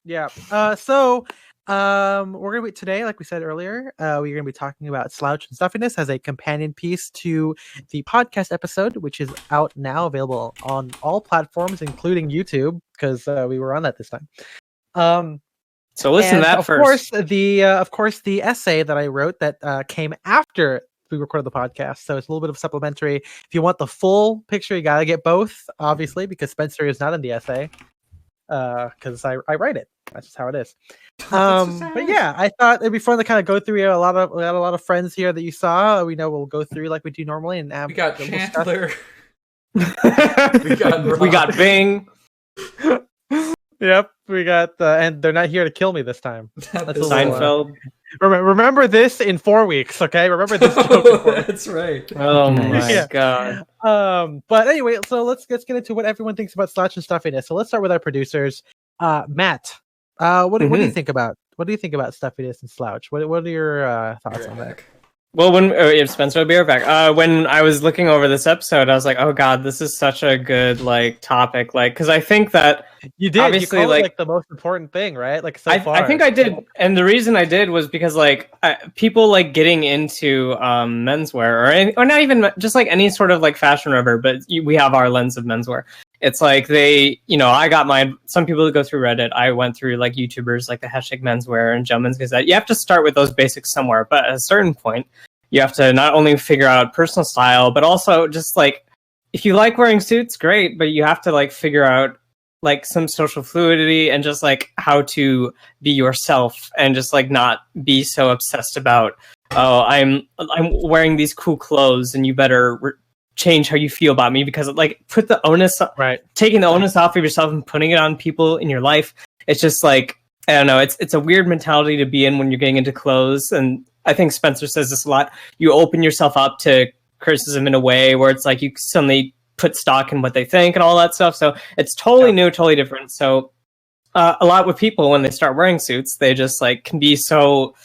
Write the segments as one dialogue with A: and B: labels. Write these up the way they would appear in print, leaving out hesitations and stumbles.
A: Yeah. We're gonna be today, like we said earlier, we're gonna be talking about Slouch and Stuffiness as a companion piece to the podcast episode, which is out now, available on all platforms, including YouTube, because we were on that this time.
B: So listen to that
A: of
B: first.
A: Course, the essay that I wrote that came after we recorded the podcast, so it's a little bit of supplementary. If you want the full picture, you gotta get both, obviously, because Spencer is not in the essay. Because I write it. That's just how it is. But yeah, I thought it'd be fun to kind of go through. We had a lot of friends here that you saw. We know we'll go through like we do normally, and
C: we got Chandler.
B: we got Bing.
A: Yep, we got, and they're not here to kill me this time.
B: That's Seinfeld.
A: Remember this in 4 weeks, okay? Remember this joke in 4 weeks.
C: That's right.
B: Oh my god.
A: But anyway, so let's get into what everyone thinks about Slouch and Stuffiness. So let's start with our producers. Matt, what do you think about Stuffiness and Slouch? What are your thoughts on that?
B: Well, if Spencer will be right back. When I was looking over this episode, I was like, "Oh God, this is such a good topic." Because I think that
A: you did.
B: Obviously,
A: you called the most important thing, right? Far.
B: I think I did, and the reason I did was because people getting into menswear or not even just any sort of fashion rubber, but we have our lens of menswear. It's they, I got some people that go through Reddit. I went through YouTubers the hashtag menswear and Gentleman's Gazette. You have to start with those basics somewhere, but at a certain point, you have to not only figure out personal style, but also just if you like wearing suits, great, but you have to figure out some social fluidity and just how to be yourself and just not be so obsessed about, oh, I'm wearing these cool clothes and you better change how you feel about me, because put the onus,
A: right,
B: taking the onus off of yourself and putting it on people in your life. It's just I don't know, it's a weird mentality to be in when you're getting into clothes. And I think Spencer says this a lot. You open yourself up to criticism in a way where it's you suddenly put stock in what they think and all that stuff. So it's totally new, totally different. So a lot with people, when they start wearing suits, they just can be so,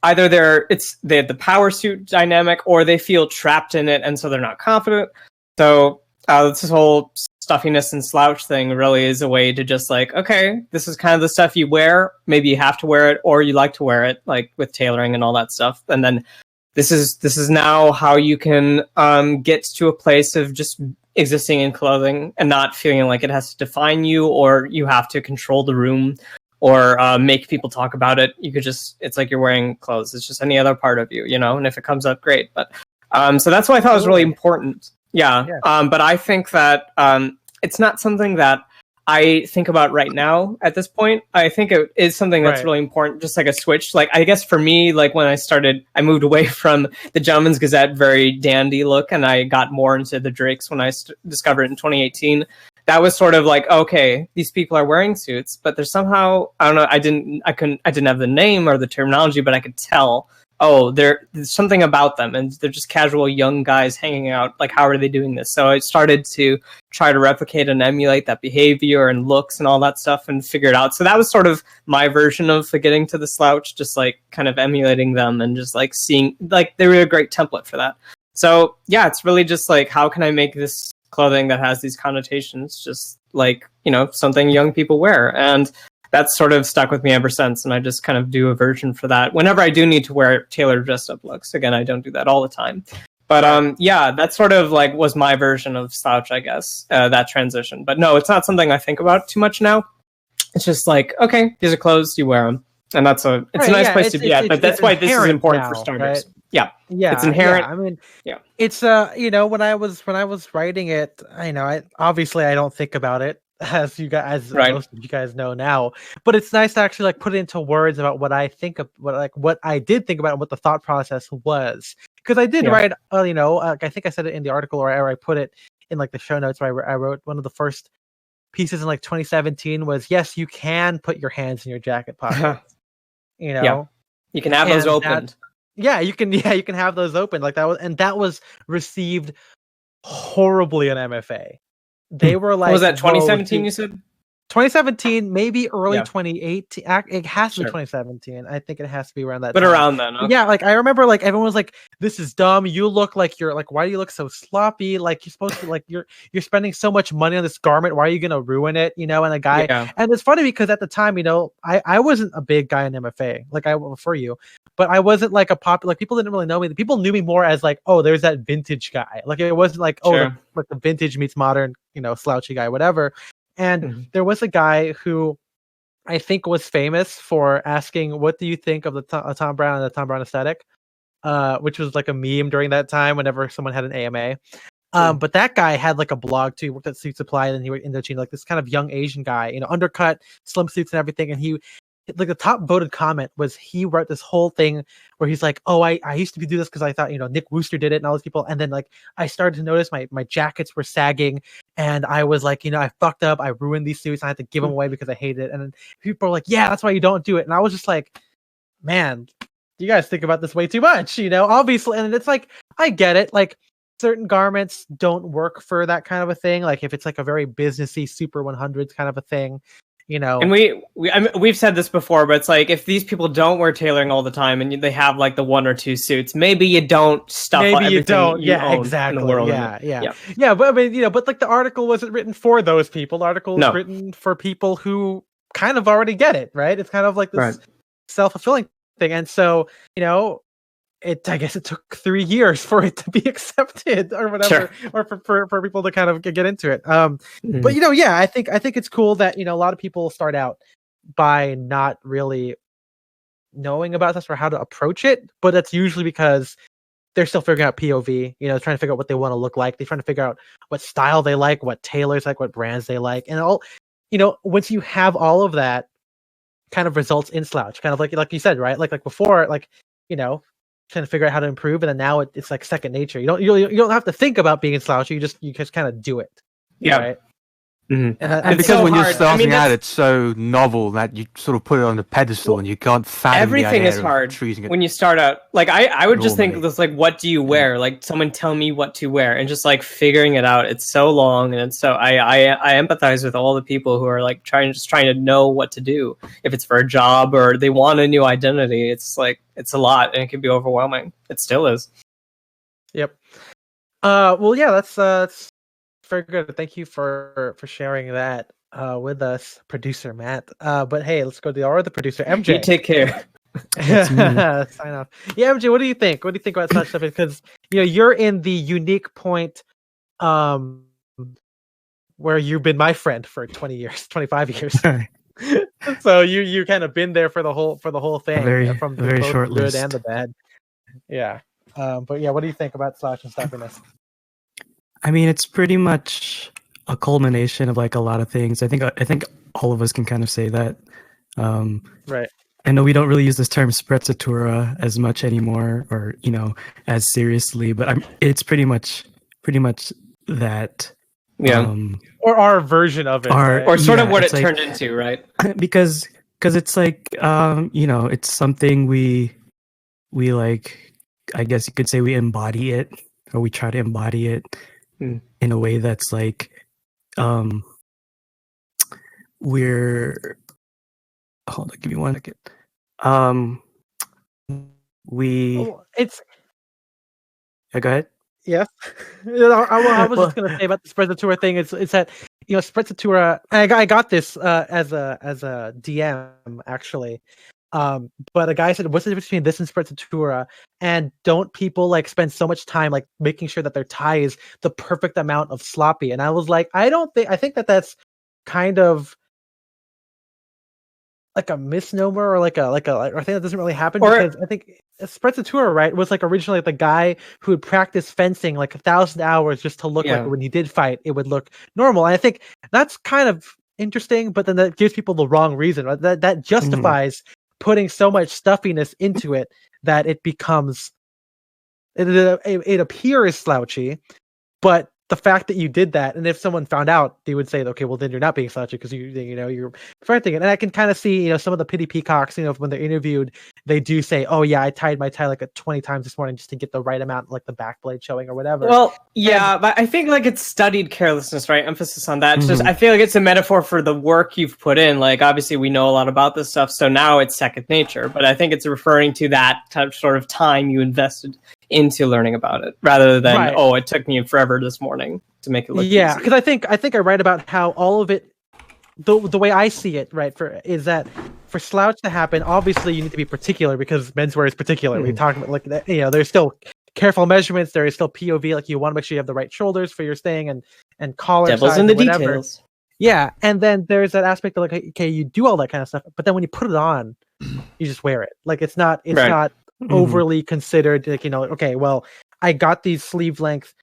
B: either they have the power suit dynamic, or they feel trapped in it, and so they're not confident. So this whole Stuffiness and Slouch thing really is a way to just okay, this is kind of the stuff you wear. Maybe you have to wear it, or you like to wear it, with tailoring and all that stuff. And then this is now how you can get to a place of just existing in clothing and not feeling like it has to define you, or you have to control the room, or make people talk about it. You could just, it's you're wearing clothes. It's just any other part of you, and if it comes up, great. But so that's why I thought it was really important. Yeah. But I think that it's not something that I think about right now at this point. I think it is something that's really important, just a switch. I guess for me, when I moved away from the Gentleman's Gazette very dandy look, and I got more into the Drakes when I discovered it in 2018. That was sort of okay, these people are wearing suits, but there's somehow, I don't know, I didn't have the name or the terminology, but I could tell, oh, there's something about them, and they're just casual young guys hanging out. How are they doing this? So I started to try to replicate and emulate that behavior and looks and all that stuff, and figure it out. So that was sort of my version of getting to the Slouch, just kind of emulating them and just seeing, they were a great template for that. So yeah, it's really just how can I make this clothing that has these connotations just something young people wear? And that's sort of stuck with me ever since, and I just kind of do a version for that whenever I do need to wear tailored dressed up looks. Again, I don't do that all the time, but yeah, that sort of was my version of Slouch, I guess, that transition. But no, it's not something I think about too much now. It's just okay, these are clothes, you wear them, and it's a nice place to be at. But that's why this is important for starters. Right? Yeah, it's inherent.
A: Yeah, I mean, it's when I was writing it, I obviously I don't think about it, as most of you guys know now, but it's nice to actually put it into words about what I think of, what I did think about, and what the thought process was. Because I did write, I think I said it in the article, or I put it in the show notes, where I wrote one of the first pieces in 2017 was, yes, you can put your hands in your jacket pockets. You
B: can have those opened.
A: You can have those open that was received horribly on MFA. They were
B: what was that, 2017 you said?
A: 2017, maybe early 2018. It has to be 2017. I think it has to be around that
B: but
A: time.
B: around then. Okay.
A: Yeah, like I remember like everyone was like, this is dumb. You look like you're like, why do you look so sloppy? Like you're supposed to like you're spending so much money on this garment. Why are you gonna ruin it? You know, and a guy and it's funny because at the time, you know, I wasn't a big guy in MFA. Like I for you, but I wasn't like a popular like people didn't really know me. People knew me more as like, oh, there's that vintage guy. Like it wasn't like, oh, like the vintage meets modern, you know, slouchy guy, whatever. And there was a guy who I think was famous for asking, "What do you think of the Tom Brown and the Tom Brown aesthetic?" Which was like a meme during that time whenever someone had an AMA. But that guy had like a blog too. He worked at Suit Supply, and then he worked in Indochina, like this kind of young Asian guy, you know, undercut, slim suits, and everything. And he, like, the top voted comment was he wrote this whole thing where he's like, "Oh, I used to do this because I thought, you know, Nick Wooster did it and all these people." And then like I started to notice my jackets were sagging, and I was like, you know, I fucked up. I ruined these suits. I had to give them away because I hated it. And then people are like, "Yeah, that's why you don't do it." And I was just like, man, you guys think about this way too much, you know, obviously. And it's like, I get it. Like certain garments don't work for that kind of a thing. Like if it's like a very businessy Super 100s kind of a thing, you know.
B: And I mean, we've said this before, but it's like if these people don't wear tailoring all the time and they have like the one or two suits, maybe you don't stuff.
A: Maybe you don't.
B: Yeah,
A: exactly.
B: In the world.
A: Yeah. But I mean, you know, but like the article wasn't written for those people. The article was written for people who kind of already get it, right? It's kind of like this self-fulfilling thing, and so you know. I guess it took 3 years for it to be accepted or whatever, or for people to kind of get into it. But you know, yeah, I think it's cool that, you know, a lot of people start out by not really knowing about this or how to approach it, but that's usually because they're still figuring out POV, you know, trying to figure out what they want to look like. They're trying to figure out what style they like, what tailors like, what brands they like, and all, you know, once you have all of that, kind of results in Slouch, kind of like you said, right? Like before, like, you know, trying to figure out how to improve, and then now it's like second nature. You don't have to think about being slouchy. You just kind of do it.
B: Yeah.
A: Right.
C: Mm-hmm. And because so when you're starting out, it's so novel that you sort of put it on the pedestal, and you can't fathom
B: everything is hard when you start out. Like I would just think this, like, what do you wear? Like someone tell me what to wear, and just like figuring it out. It's so long, and it's so I empathize with all the people who are like trying to know what to do. If it's for a job or they want a new identity, it's like it's a lot, and it can be overwhelming. It still is.
A: Yep. Well, yeah, that's very good. Thank you for sharing that with us, producer Matt. But hey, let's go to the producer MJ.
B: You take care.
A: Sign off. Yeah, MJ, what do you think? What do you think about such stuff? Because you know you're in the unique point, where you've been my friend for 20 years, 25 years. So you kind of been there for the whole thing, from the
D: very short
A: good
D: list
A: and the bad. Yeah. But yeah, what do you think about Slouch and Stuffiness?
D: I mean, it's pretty much a culmination of like a lot of things. I think all of us can kind of say that.
A: Right.
D: I know we don't really use this term sprezzatura as much anymore, or you know, as seriously, but it's pretty much that.
B: Yeah.
A: Or our version of it, right?
B: Or sort of what it turned into, right?
D: Because it's like you know, it's something we like. I guess you could say we embody it, or we try to embody it. In a way that's like we're hold on, give me 1 second. Yeah, go ahead.
A: Yes. I was just gonna say about the sprezzatura thing. It's that, you know, sprezzatura. I got this as a DM actually. But a guy said, what's the difference between this and sprezzatura? And don't people like spend so much time like making sure that their tie is the perfect amount of sloppy? And I was like, I think that's kind of like a misnomer, or like a I think that doesn't really happen, because I think sprezzatura, right, was like originally the guy who would practice fencing like 1,000 hours just to look like when he did fight, it would look normal. And I think that's kind of interesting, but then that gives people the wrong reason, right? That justifies putting so much stuffiness into it that it becomes it appears slouchy, but the fact that you did that, and if someone found out, they would say, okay, well then you're not being slouchy because you're preventing it. And I can kind of see, some of the pity peacocks, when they're interviewed, they do say, oh yeah, I tied my tie like 20 times this morning just to get the right amount, like the back blade showing or whatever.
B: Well, yeah, but I think like it's studied carelessness, right? Emphasis on that. It's just, I feel like it's a metaphor for the work you've put in. Like obviously we know a lot about this stuff, so now it's second nature. But I think it's referring to that sort of time you invested into learning about it, rather than oh, it took me forever this morning to make it look easy.
A: Because I think I write about how all of it, the way I see it, right, is that for slouch to happen, obviously you need to be particular because menswear is particular. We talk about like that, there's still careful measurements, there is still POV, like you want to make sure you have the right shoulders for your thing and collar
B: Devil's
A: size
B: in the
A: whatever.
B: details.
A: Yeah, and then there's that aspect of like, okay, you do all that kind of stuff, but then when you put it on, you just wear it. Like it's not overly considered, like, okay, well, I got these sleeve lengths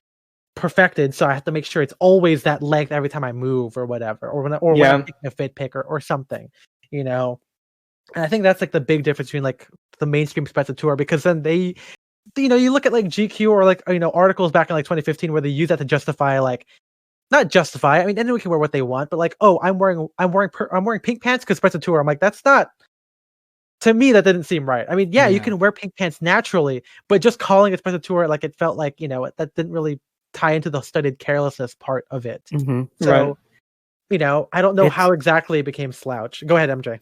A: perfected, so I have to make sure it's always that length every time I move or whatever, or when I'm picking a fit pick or something, And I think that's like the big difference between like the mainstream Spencer tour, because then they, you look at like GQ or like articles back in like 2015 where they use that to justify like. Not justify. I mean, anyone can wear what they want, but like, oh, I'm wearing pink pants because Spencer tour. I'm like, that's not. To me, that didn't seem right. I mean, you can wear pink pants naturally, but just calling it Spencer tour, like it felt like that didn't really tie into the studied carelessness part of it. So, I don't know how exactly it became slouch. Go ahead, MJ.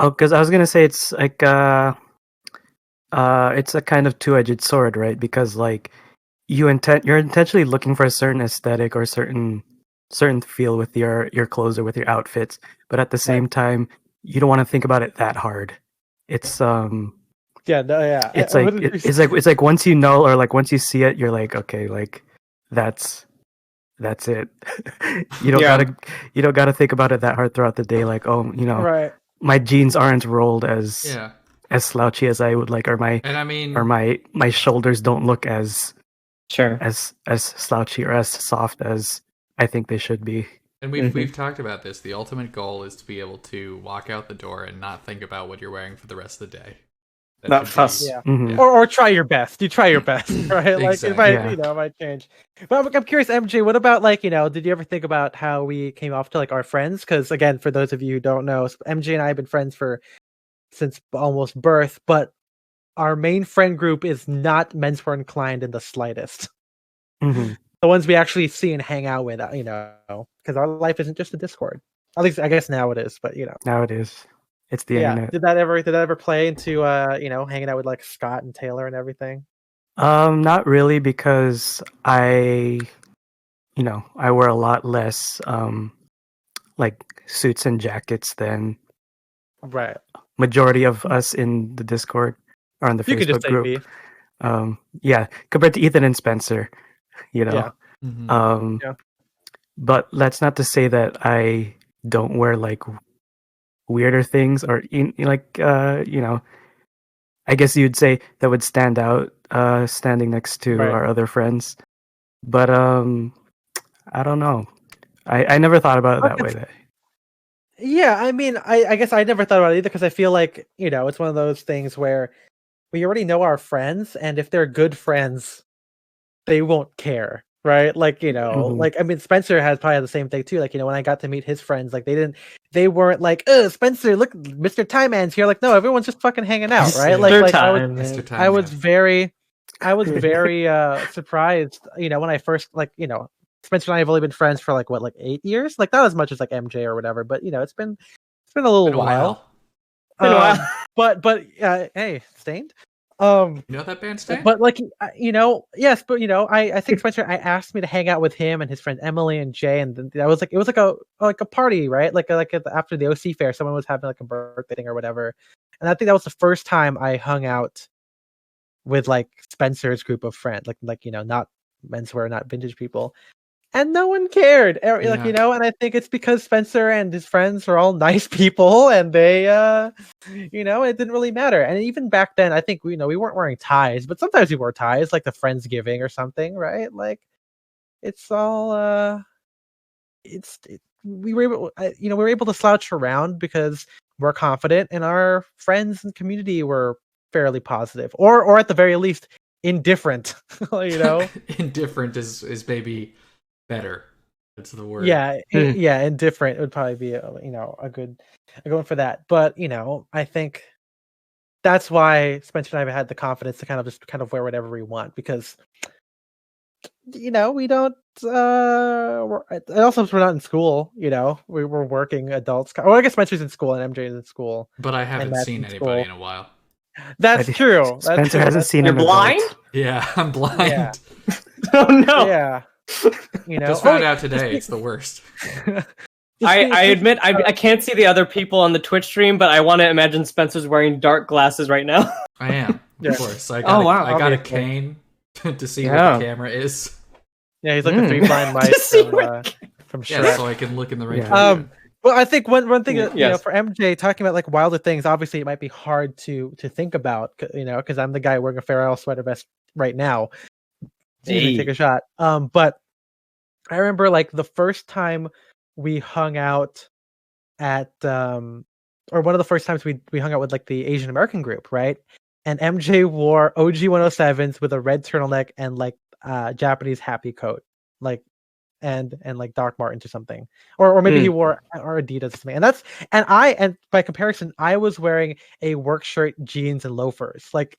D: Oh, because I was gonna say it's like it's a kind of two-edged sword, right? Because like. You're intentionally looking for a certain aesthetic or certain feel with your clothes or with your outfits, but at the same time, you don't want to think about it that hard. It's it's like once you know or like once you see it, you're like, okay, like that's it. You don't gotta think about it that hard throughout the day. Like, oh, my jeans aren't rolled as slouchy as I would like, or my shoulders don't look as as slouchy or as soft as I think they should be.
E: And we've talked about this. The ultimate goal is to be able to walk out the door and not think about what you're wearing for the rest of the day.
B: Not fuss.
A: Or try your best. You try your best, right? Like
E: exactly.
A: it might change. But I'm curious, MJ, what about like, did you ever think about how we came off to like our friends? Because again, for those of you who don't know, MJ and I have been friends since almost birth, but our main friend group is not menswear inclined in the slightest. The ones we actually see and hang out with, because our life isn't just a Discord. At least I guess now it is, but
D: now it is. It's the internet.
A: Did that ever play into hanging out with like Scott and Taylor and everything?
D: Not really, because I wear a lot less like suits and jackets than majority of us in the Discord. Or on the Facebook group. Compared to Ethan and Spencer, But that's not to say that I don't wear like weirder things or I guess you'd say that would stand out standing next to our other friends. But I don't know. I never thought about it that way.
A: Yeah, I mean, I guess I never thought about it either, because I feel like, it's one of those things where we already know our friends, and if they're good friends, they won't care, right? Like, like, I mean, Spencer has probably the same thing too. Like, when I got to meet his friends, like they weren't like, Spencer, look, Mr. Tie Man's here. Like, no, everyone's just fucking hanging out, right? I was very surprised, when I first, like, Spencer and I have only been friends for like 8 years? Like, not as much as like MJ or whatever, but it's been a little while. But hey, Stained.
E: You know that band Stained?
A: But like, yes, but I think Spencer asked me to hang out with him and his friend Emily and Jay, and then it was like a party, right? Like after the OC fair, someone was having like a birthday thing or whatever, and I think that was the first time I hung out with like Spencer's group of friends, like not menswear, not vintage people. And no one cared, like, and I think it's because Spencer and his friends are all nice people, and they, it didn't really matter. And even back then, I think we weren't wearing ties, but sometimes we wore ties, like the Friendsgiving or something, right? Like, it's all, we were able to slouch around because we're confident, and our friends and community were fairly positive, or at the very least indifferent. Indifferent
E: is maybe Better. That's the word.
A: Yeah, yeah, indifferent would probably be a good one for that. But I think that's why Spencer and I have had the confidence to kind of wear whatever we want, because we don't. Also, we're not in school. We're working adults. Well, I guess Spencer's in school and MJ is in school.
E: But I haven't seen anybody in a while.
A: That's true.
D: Spencer hasn't seen
B: You're
D: an
B: blind?
D: adult.
E: Yeah, I'm blind.
A: Yeah.
B: Oh no.
A: Yeah.
E: Just found out today. It's the worst.
B: I admit I can't see the other people on the Twitch stream, but I want to imagine Spencer's wearing dark glasses right now.
E: I am,
A: Yeah.
E: of course. I got a
A: Obviously.
E: cane to see where the camera is.
A: Yeah, he's like the three blind mice from Shrek.
E: Yeah, so I can look in the right
D: Yeah.
E: direction.
A: Well, I think one thing that,
B: Yes.
A: for MJ talking about like wilder things, obviously it might be hard to think about, because I'm the guy wearing a Fair Isle sweater vest right now.
B: Hey.
A: Take a shot. But I remember like the first time we hung out at or one of the first times we hung out with like the Asian American group, right? And MJ wore OG 107s with a red turtleneck and like Japanese happy coat, like and like Doc Martens or something, or maybe he wore or Adidas or something. And by comparison, I was wearing a work shirt, jeans, and loafers. Like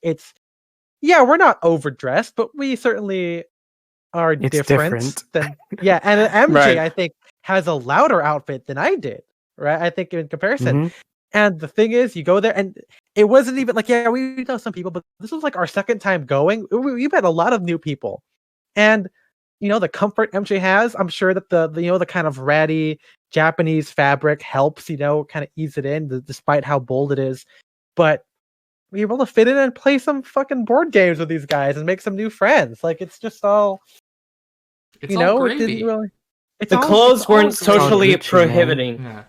A: we're not overdressed, but we certainly are different than and MJ
B: Right.
A: I think has a louder outfit than I did, right? I think in comparison. And the thing is, you go there, and it wasn't even like, we know some people, but this was like our second time going. We met a lot of new people, and the comfort MJ has, I'm sure that the kind of ratty Japanese fabric helps, kind of ease it in, despite how bold it is. But we were able to fit in and play some fucking board games with these guys and make some new friends. Like, it's just all,
E: It's all
A: it
E: gravy.
A: didn't really.
B: The clothes weren't socially
D: Gucci,
B: prohibiting.
E: Yeah.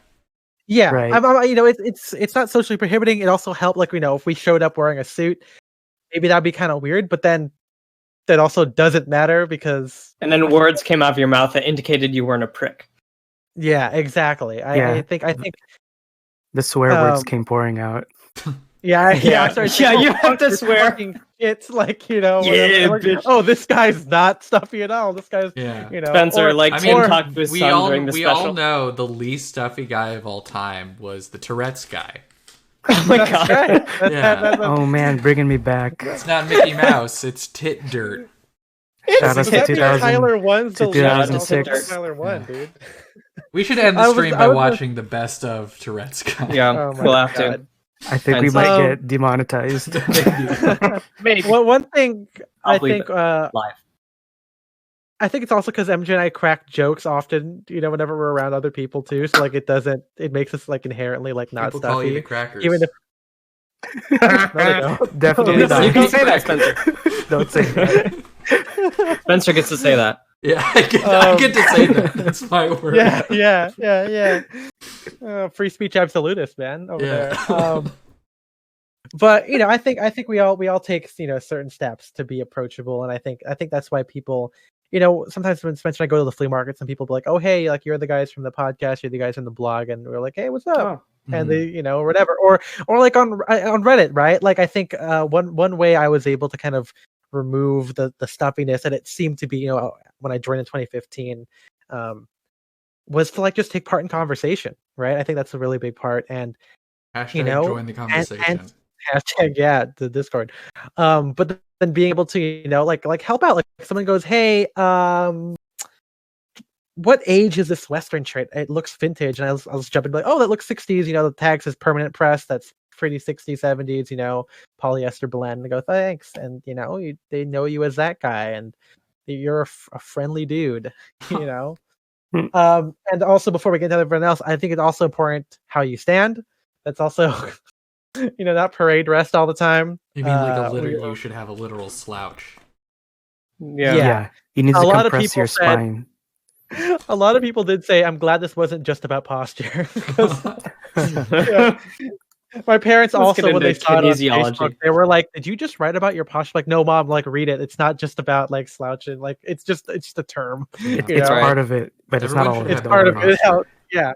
A: Yeah,
D: Right.
A: it's not socially prohibiting. It also helped, like, if we showed up wearing a suit, maybe that'd be kind of weird. But then that also doesn't matter because.
B: And then words came out of your mouth that indicated you weren't a prick.
A: Yeah, exactly. I think
D: the swear words came pouring out.
A: I started saying,
B: you have to swear.
A: It's like,
B: bitch.
A: oh, this guy's not stuffy at all. This guy's,
B: Spencer, Tim talked to his son during the
E: we
B: special.
E: all know the least stuffy guy of all time was the Tourette's guy.
B: Oh my god.
A: Right.
D: Oh man, bringing me back.
E: It's not Mickey Mouse, it's Tit Dirt.
D: Shout out to 2000
A: Tyler 1's
D: to 2006.
A: Tyler 1, dude.
E: We should end the stream by watching the best of Tourette's guy.
B: Yeah, we'll have to.
D: I think we might get demonetized.
B: Maybe.
A: Well, one thing
B: I'll
A: I
B: believe
A: think,
B: live.
A: I think it's also because MJ and I crack jokes often, whenever we're around other people too. So like it makes us like inherently like not
E: People
A: stuffy.
E: call you the crackers.
A: Even if
D: Definitely not.
B: You can say that, Spencer.
D: Don't say that.
B: Spencer gets to say that.
E: Yeah, I get to say that. That's my word.
A: Yeah. Free speech absolutist, man, over there. But I think we all take certain steps to be approachable, and I think that's why people, sometimes when Spencer and I go to the flea market, some people be like, oh hey, like you're the guys from the podcast, you're the guys from the blog, and we're like, hey, what's up?
B: Oh.
A: And they, or whatever, or like on Reddit, right? Like I think one way I was able to kind of remove the stuffiness, and it seemed to be when I joined in 2015, was to like just take part in conversation, right? I think that's a really big part, and
E: Hashtag join the conversation.
A: and hashtag the Discord, but then being able to like help out, like someone goes, hey, what age is this Western shirt? It looks vintage, and I was jumping like, oh, that looks 60s. The tag says permanent press. That's pretty 60s, 70s. Polyester blend. And I go, thanks, and they know you as that guy, and you're a friendly dude. And also before we get into everyone else, I think it's also important how you stand. That's also not parade rest all the time.
E: You mean like you should have a literal slouch.
D: Yeah. You need to compress your spine.
A: A lot of people did say, I'm glad this wasn't just about posture. My parents also, when they saw it on Facebook, they were like, did you just write about your posture? Like, no, mom, like read it. It's not just about like slouching. Like, it's just a term.
D: It's part of it, but it's not all of it.
A: It's part of it. Yeah.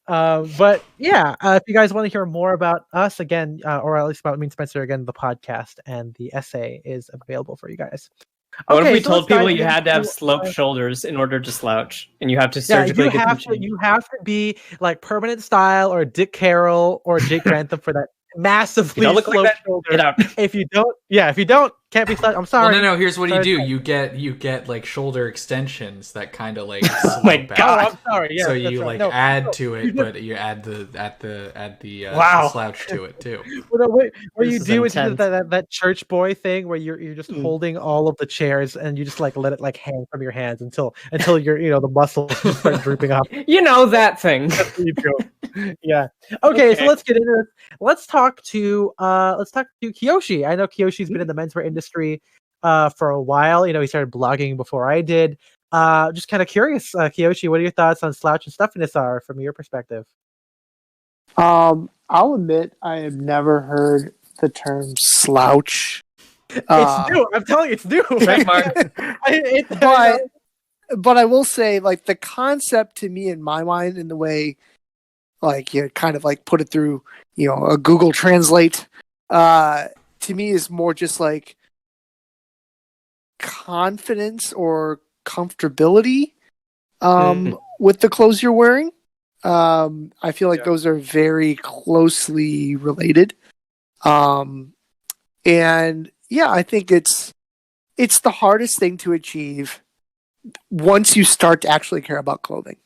A: But yeah, if you guys want to hear more about us again, or at least about me and Spencer again, the podcast and the essay is available for you guys.
B: What if we told people you had to have sloped shoulders in order to slouch, and you have to surgically get them changed?
A: You have to be like Permanent Style or Dick Carroll or Jake Grantham for that massively sloped shoulder.
B: Get out.
A: If you don't, can't be slouched. I'm sorry.
E: Well, no. Here's what you do. You get like shoulder extensions that kind of like.
B: Oh my god!
A: I'm sorry. Yeah,
E: so you like add to it, but you add the slouch to it too.
A: What you do is that church boy thing where you're just holding all of the chairs and you just like let it like hang from your hands until you're the muscles just start drooping off.
B: You know that thing.
A: That's what you do. Yeah. Okay, so let's get into this. Let's talk to Kiyoshi. I know Kiyoshi's been in the menswear industry for a while. He started blogging before I did. Just kind of curious, Kiyoshi, what are your thoughts on Slouch and Stuffiness are from your perspective?
F: I'll admit I have never heard the term slouch.
A: It's new. I'm telling you, it's new.
F: But I will say, like, the concept to me in my mind, in the way, like, you kind of like put it through, a Google Translate, to me is more just like confidence or comfortability with the clothes you're wearing. I feel like those are very closely related. And yeah, I think it's the hardest thing to achieve once you start to actually care about clothing.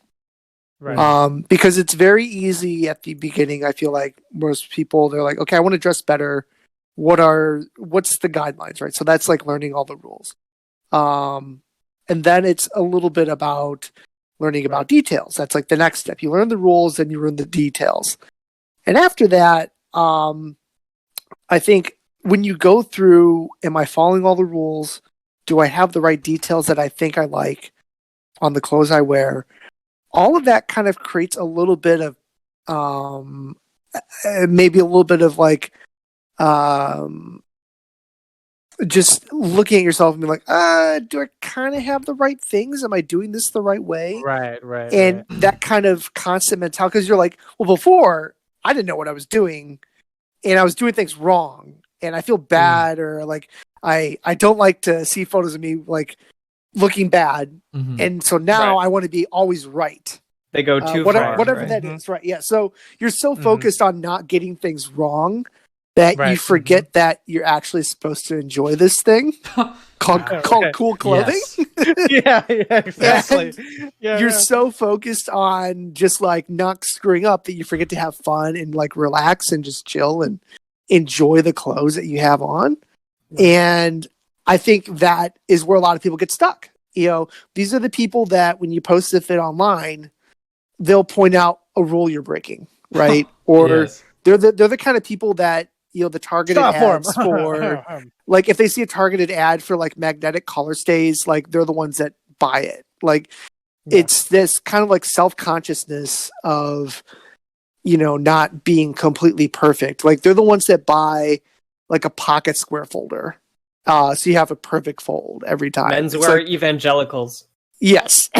F: Right. Because it's very easy at the beginning. I feel like most people, they're like, okay, I want to dress better. What's the guidelines, right? So that's like learning all the rules. And then it's a little bit about learning about details. That's like the next step. You learn the rules, then you learn the details. And after that, I think when you go through, am I following all the rules? Do I have the right details that I think I like on the clothes I wear? All of that kind of creates a little bit of, maybe a little bit of like, just looking at yourself and being like, do I kind of have the right things? Am I doing this the right way?
A: Right.
F: And that kind of constant mentality, because you're like, well, before I didn't know what I was doing and I was doing things wrong and I feel bad or like, I don't like to see photos of me like looking bad. Mm-hmm. And so now I want to be always right.
B: They go too far.
F: Whatever that is, right? Yeah. So you're so focused on not getting things wrong that you forget that you're actually supposed to enjoy this thing called cool clothing.
A: Yes. yeah, exactly.
F: You're so focused on just like not screwing up that you forget to have fun and like relax and just chill and enjoy the clothes that you have on. And I think that is where a lot of people get stuck. These are the people that when you post a fit online, they'll point out a rule you're breaking, right? Or they're the kind of people that the targeted ads for like if they see a targeted ad for like magnetic collar stays, like they're the ones that buy it. Like it's this kind of like self-consciousness of not being completely perfect. Like they're the ones that buy like a pocket square folder. So you have a perfect fold every time.
B: Menswear like, evangelicals.
F: Yes.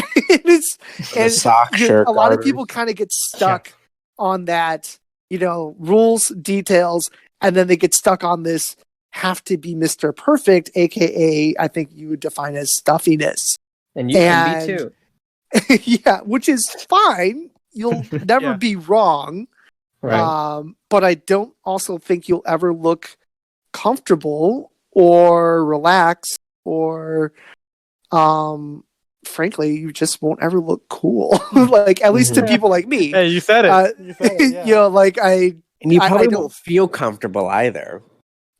G: and sock shirt.
F: A lot of people kind of get stuck on that, rules, details, and then they get stuck on this have to be Mr. Perfect, aka I think you would define as stuffiness.
B: And you can be too.
F: Yeah, which is fine. You'll never be wrong.
B: Right.
F: But I don't also think you'll ever look comfortable or relaxed or frankly, you just won't ever look cool. Like at least to people like me.
A: Hey, you said it.
F: Like
G: and you probably won't feel comfortable either.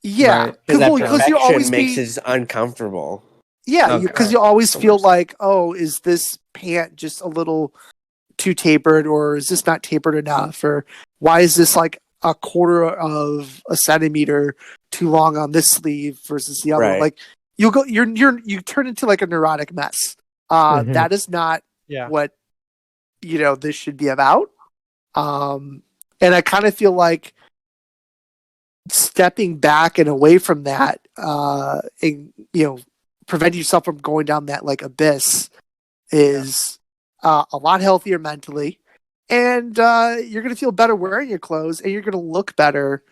F: Yeah,
G: because that perfection makes it uncomfortable.
F: Yeah, because you always feel like, oh, is this pant just a little too tapered, or is this not tapered enough, or why is this like a quarter of a centimeter too long on this sleeve versus the other? Like you turn into like a neurotic mess. That is not what this should be about. And I kind of feel like stepping back and away from that, and preventing yourself from going down that like abyss is a lot healthier mentally, and you're going to feel better wearing your clothes, and you're going to look better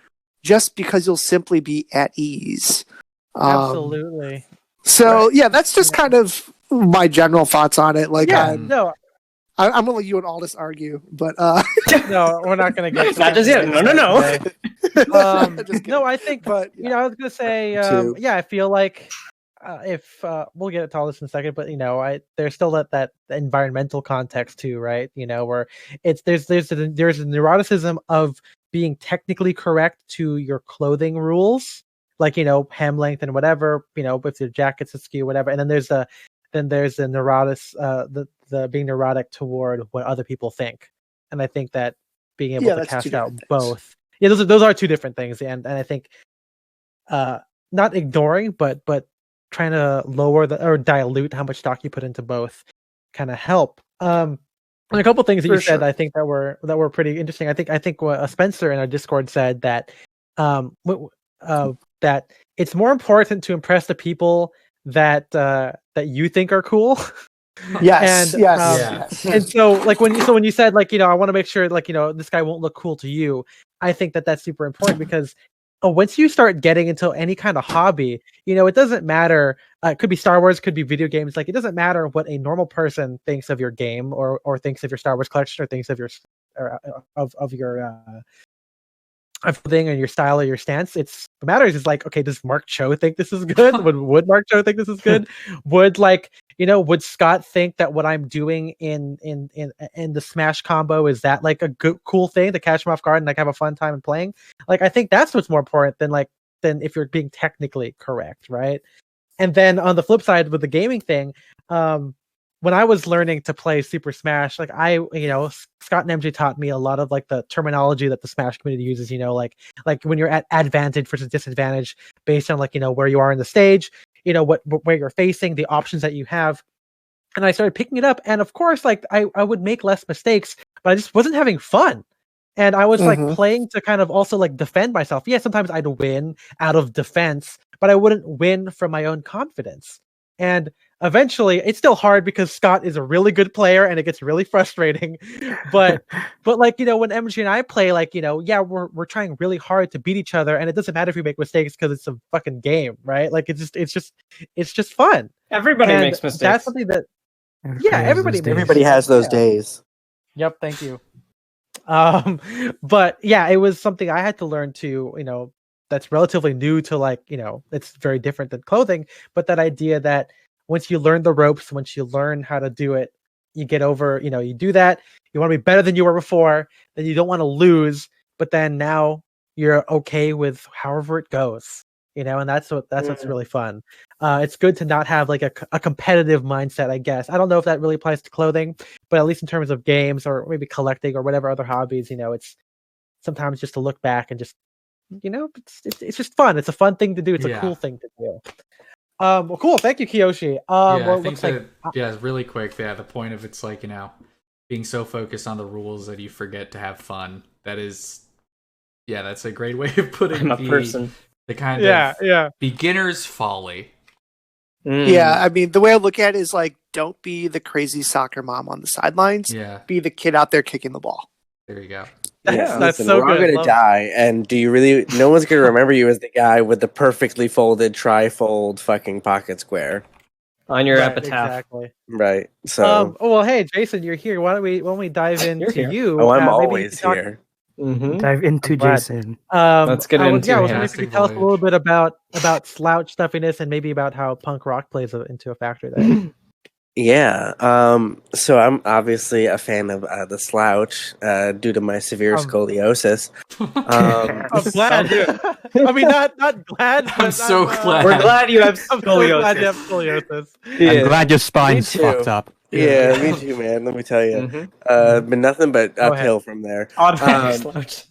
F: just because you'll simply be at ease.
A: Absolutely.
F: So yeah, that's just kind of my general thoughts on it. Like,
A: no,
F: I'm gonna let you and Aldous argue, but
A: no, we're not gonna get
B: not just yet. No.
A: No, I think,
F: but
A: I was gonna say, yeah, I feel like if we'll get to all this in a second, but there's still that environmental context too, right? Where there's a neuroticism of being technically correct to your clothing rules, like hem length and whatever, with your jackets askew, whatever, and then there's the the being neurotic toward what other people think, and I think that being able to cast out both, those are two different things, and I think not ignoring, but trying to lower or dilute how much stock you put into both kind of help. And a couple things that you said, I think that were pretty interesting. I think what Spencer in our Discord said that that it's more important to impress the people that you think are cool.
F: Yes,
A: and,
F: yes.
A: And so when you said I want to make sure this guy won't look cool to you, I think that's super important because once you start getting into any kind of hobby, it doesn't matter. It could be Star Wars, could be video games. Like, it doesn't matter what a normal person thinks of your game or thinks of your Star Wars collection or thinks of your of your thing and your style or your stance. What matters is okay, does Mark Cho think this is good? Would Mark Cho think this is good? Would would Scott think that what I'm doing in the Smash combo is that a good cool thing to catch him off guard and have a fun time and playing? I think that's what's more important than if you're being technically correct, right? And then on the flip side with the gaming thing, when I was learning to play Super Smash, Scott and MJ taught me a lot of the terminology that the Smash community uses, like when you're at advantage versus disadvantage based on where you are in the stage, where you're facing, the options that you have. And I started picking it up. And of course, I would make less mistakes, but I just wasn't having fun. And I was playing to kind of also defend myself. Yeah, sometimes I'd win out of defense, but I wouldn't win from my own confidence. And eventually, it's still hard because Scott is a really good player, and it gets really frustrating. But when MG and I play, we're trying really hard to beat each other, and it doesn't matter if we make mistakes because it's a fucking game, right? It's just fun.
B: Everybody makes mistakes.
A: That's something that
G: everybody has those days.
A: Yep, thank you. But yeah, it was something I had to learn to, that's relatively new to it's very different than clothing, but that idea that once you learn the ropes, once you learn how to do it, you get over, you do that, you want to be better than you were before, then you don't want to lose, but then now you're okay with however it goes, and that's what's really fun. It's good to not have a competitive mindset, I guess. I don't know if that really applies to clothing, but at least in terms of games or maybe collecting or whatever other hobbies, it's sometimes just to look back and just, it's just fun. It's a fun thing to do. It's a cool thing to do. Well, cool. Thank you, Kiyoshi.
E: I think really quick. Yeah, the point of it's being so focused on the rules that you forget to have fun. That is, that's a great way of putting the kind of beginner's folly.
F: Yeah, I mean, the way I look at it is don't be the crazy soccer mom on the sidelines.
E: Yeah,
F: be the kid out there kicking the ball.
E: There you go.
A: That's so
G: we're all
A: good.
G: Gonna die, and do you really? No one's gonna remember you as the guy with the perfectly folded tri-fold fucking pocket square
B: on your epitaph.
A: Exactly.
G: Right. So.
A: Well, hey, Jason, you're here. Why don't we dive into you?
G: Oh, I'm always here.
D: Dive into Jason.
B: Let's get into
A: I was wondering if you could tell us a little bit about Slouch, Stuffiness, and maybe about how punk rock plays into a factor there.
G: Yeah, so I'm obviously a fan of the Slouch due to my severe scoliosis.
A: I'm glad. I mean, not glad. But
E: I'm so glad.
B: We're glad you have scoliosis.
A: I'm so glad you have scoliosis.
C: Yeah. I'm glad your spine's fucked up.
G: Yeah, me too, man. Let me tell you, but nothing but uphill from there.
B: Slouch.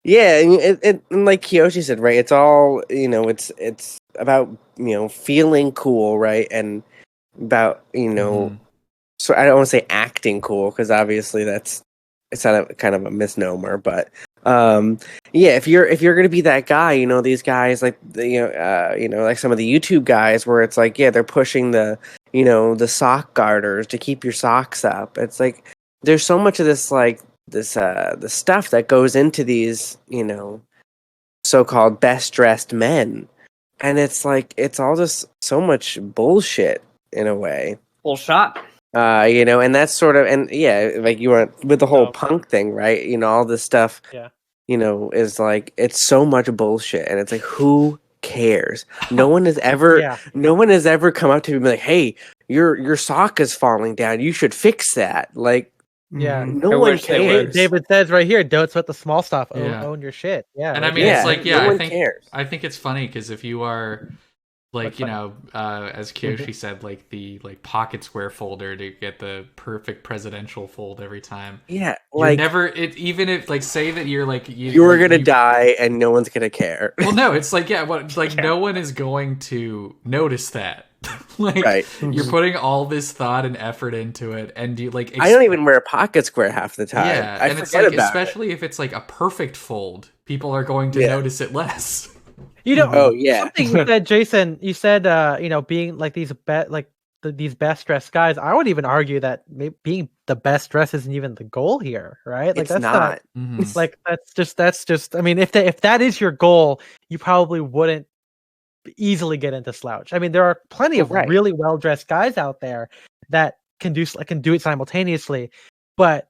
G: Yeah, and like Kiyoshi said, right? It's all it's about feeling cool, right? And about so I don't want to say acting cool because obviously it's not kind of a misnomer, but if you're gonna be that guy, these guys like like some of the YouTube guys where it's they're pushing the the sock garters to keep your socks up. It's there's so much of this the stuff that goes into these so-called best dressed men. and it's like it's all just so much bullshit in a way.
B: Bullshot.
G: And that's sort of, and like you were with the whole punk thing, right? All this stuff.
A: Yeah.
G: Is like it's so much bullshit, and it's like who cares? No one has ever, no one has ever come up to me and be like, "Hey, your sock is falling down. You should fix that." Like, no one cares.
A: David says right here, "Don't sweat the small stuff. Own your shit." Yeah,
E: and I mean, it's like,
G: no one cares.
E: I think it's funny because if you are like, as Kyoshi said, like the pocket square folder to get the perfect presidential fold every time.
G: Yeah,
E: like even if like say that you're like
G: you're gonna die and no one's gonna care.
E: Well, no, it's like no one is going to notice that. Like you're putting all this thought and effort into it, and you like
G: I don't even wear a pocket square half the time.
E: Yeah, and it's like especially if it's like a perfect fold, people are going to notice it less.
A: Something you said, Jason. You said, being like these these best dressed guys. I would even argue that being the best dressed isn't even the goal here, right? Like
G: it's not.
A: It's like that's just. I mean, if that is your goal, you probably wouldn't easily get into Slouch. I mean, there are plenty of really well dressed guys out there that can do it simultaneously, but.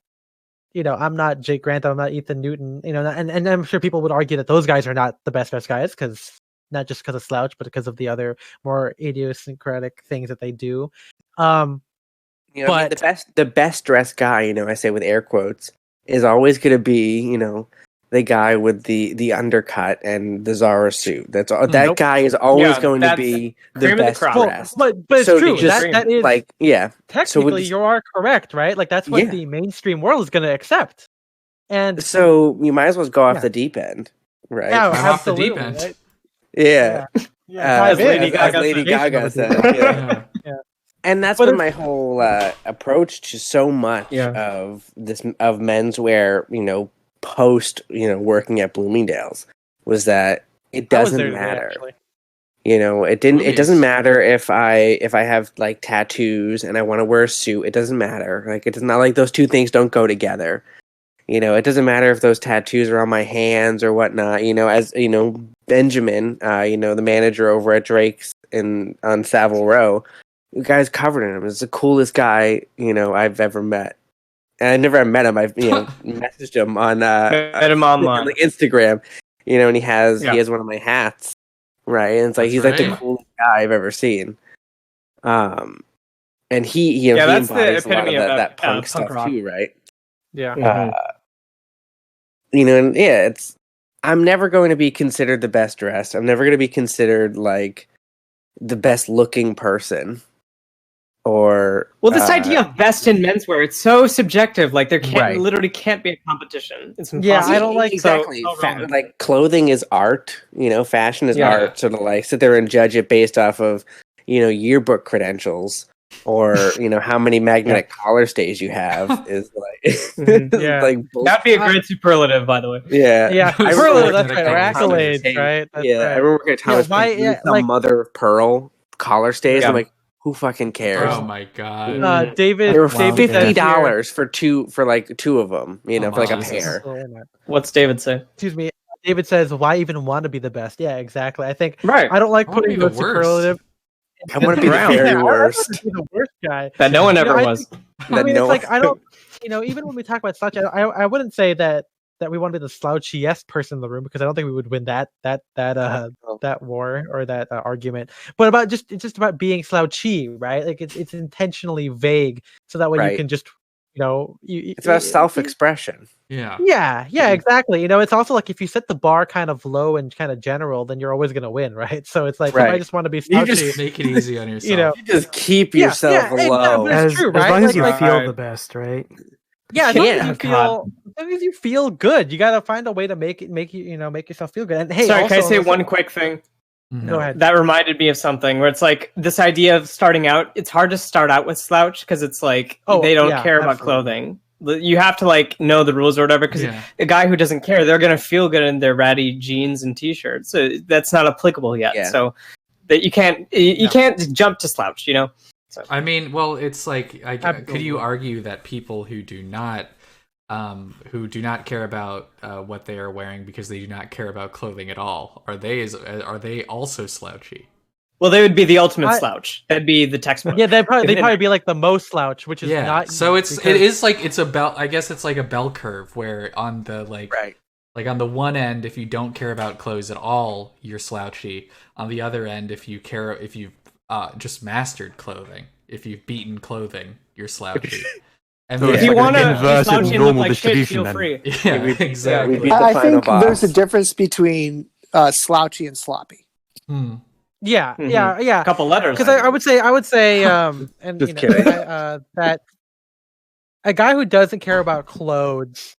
A: I'm not Jake Grantham, I'm not Ethan Newton, and I'm sure people would argue that those guys are not the best guys, because not just because of Slouch, but because of the other more idiosyncratic things that they do. But
G: the best dressed guy, I say with air quotes, is always going to be, the guy with the undercut and the Zara suit. That's all. That guy is always going to be the best dressed.
A: But it's true. That is
G: like
A: technically you are correct, right? Like that's what the mainstream world is going to accept. And
G: so you might as well go off the deep end, right?
A: Yeah,
E: off the deep end.
A: Right?
G: Yeah.
A: As
G: Lady Gaga said. Yeah. And that's been my whole approach to so much of menswear, post working at Bloomingdale's, was that it doesn't matter. It doesn't matter if I have like tattoos and I want to wear a suit. It doesn't matter. Like, it's not like those two things don't go together. It doesn't matter if those tattoos are on my hands or whatnot. As Benjamin, the manager over at Drake's on Savile Row, the guy's covered in him. It's the coolest guy I've ever met. And I never met him. I've messaged him on
B: met him online,
G: like Instagram. And he has one of my hats, right? And it's like he's like the coolest guy I've ever seen. And he
B: that's
G: embodies
B: the
G: a lot of
B: epitome of
G: that punk stuff
B: rock.
G: too, right?
A: Yeah.
G: It's I'm never going to be considered the best dressed. I'm never going to be considered like the best looking person. Or
B: this idea of best in menswear, it's so subjective. Like there literally can't be a competition. It's impossible.
A: Yeah, I don't like
G: exactly. Like clothing is art. Fashion is art. Sort of like sit there and judge it based off of yearbook credentials or how many magnetic collar stays you have is like like bullshit.
B: That'd be a great superlative, by the way.
A: Yeah, superlative. That's right. Accolades, right? That's
G: right. I remember working at Thomas Paine, mother of pearl collar stays. I'm like, who fucking cares?
E: Oh my god!
A: David,
G: they were $50 for two of them. For like a pair.
B: What's David say?
A: Excuse me. David says, "Why even want to be the best?" Yeah, exactly. I think I don't like putting the superlative.
G: I want to be the very worst.
A: Be the worst guy
B: that no one ever was.
A: I mean, it's like I don't. Even when we talk about Slouch, I wouldn't say that we want to be the slouchiest person in the room, because I don't think we would win that war or that argument. But it's just about being slouchy, right? Like it's intentionally vague so that way you can just
G: it's about self-expression.
A: Yeah, exactly. It's also like if you set the bar kind of low and kind of general, then you're always going to win, right? So it's like if I just want to be slouchy,
E: you just make it easy on yourself.
G: You just keep yourself low.
A: It's true, right?
D: As long as you feel the best, right?
A: Yeah, as long as you feel good, you gotta find a way to make yourself feel good. And hey,
B: sorry, can I say one quick thing?
A: Go ahead.
B: That reminded me of something where it's like this idea of starting out. It's hard to start out with Slouch because it's like they don't care about clothing. You have to know the rules or whatever. Because a guy who doesn't care, they're gonna feel good in their ratty jeans and t-shirts. So that's not applicable yet. Yeah. So that you can't jump to Slouch. So.
E: I mean, well, it's like could you argue that people who do not who do not care about what they are wearing because they do not care about clothing at all. Are they also slouchy?
B: Well, they would be the ultimate slouch. That'd be the textbook.
A: Yeah, they'd probably be like the most slouch, which is not.
E: So it is like it's a bell. I guess it's like a bell curve where on the like on the one end, if you don't care about clothes at all, you're slouchy. On the other end, if you've just mastered clothing, if you've beaten clothing, you're slouchy. And
C: so
B: if you want to
C: inverse
B: slouch and
C: normal
B: look like shit,
C: distribution,
B: feel free.
E: Yeah, exactly.
F: I think there's a difference between slouchy and sloppy.
A: Yeah.
B: A couple letters.
A: Because I would say, and
G: Just
A: you know, that a guy who doesn't care about clothes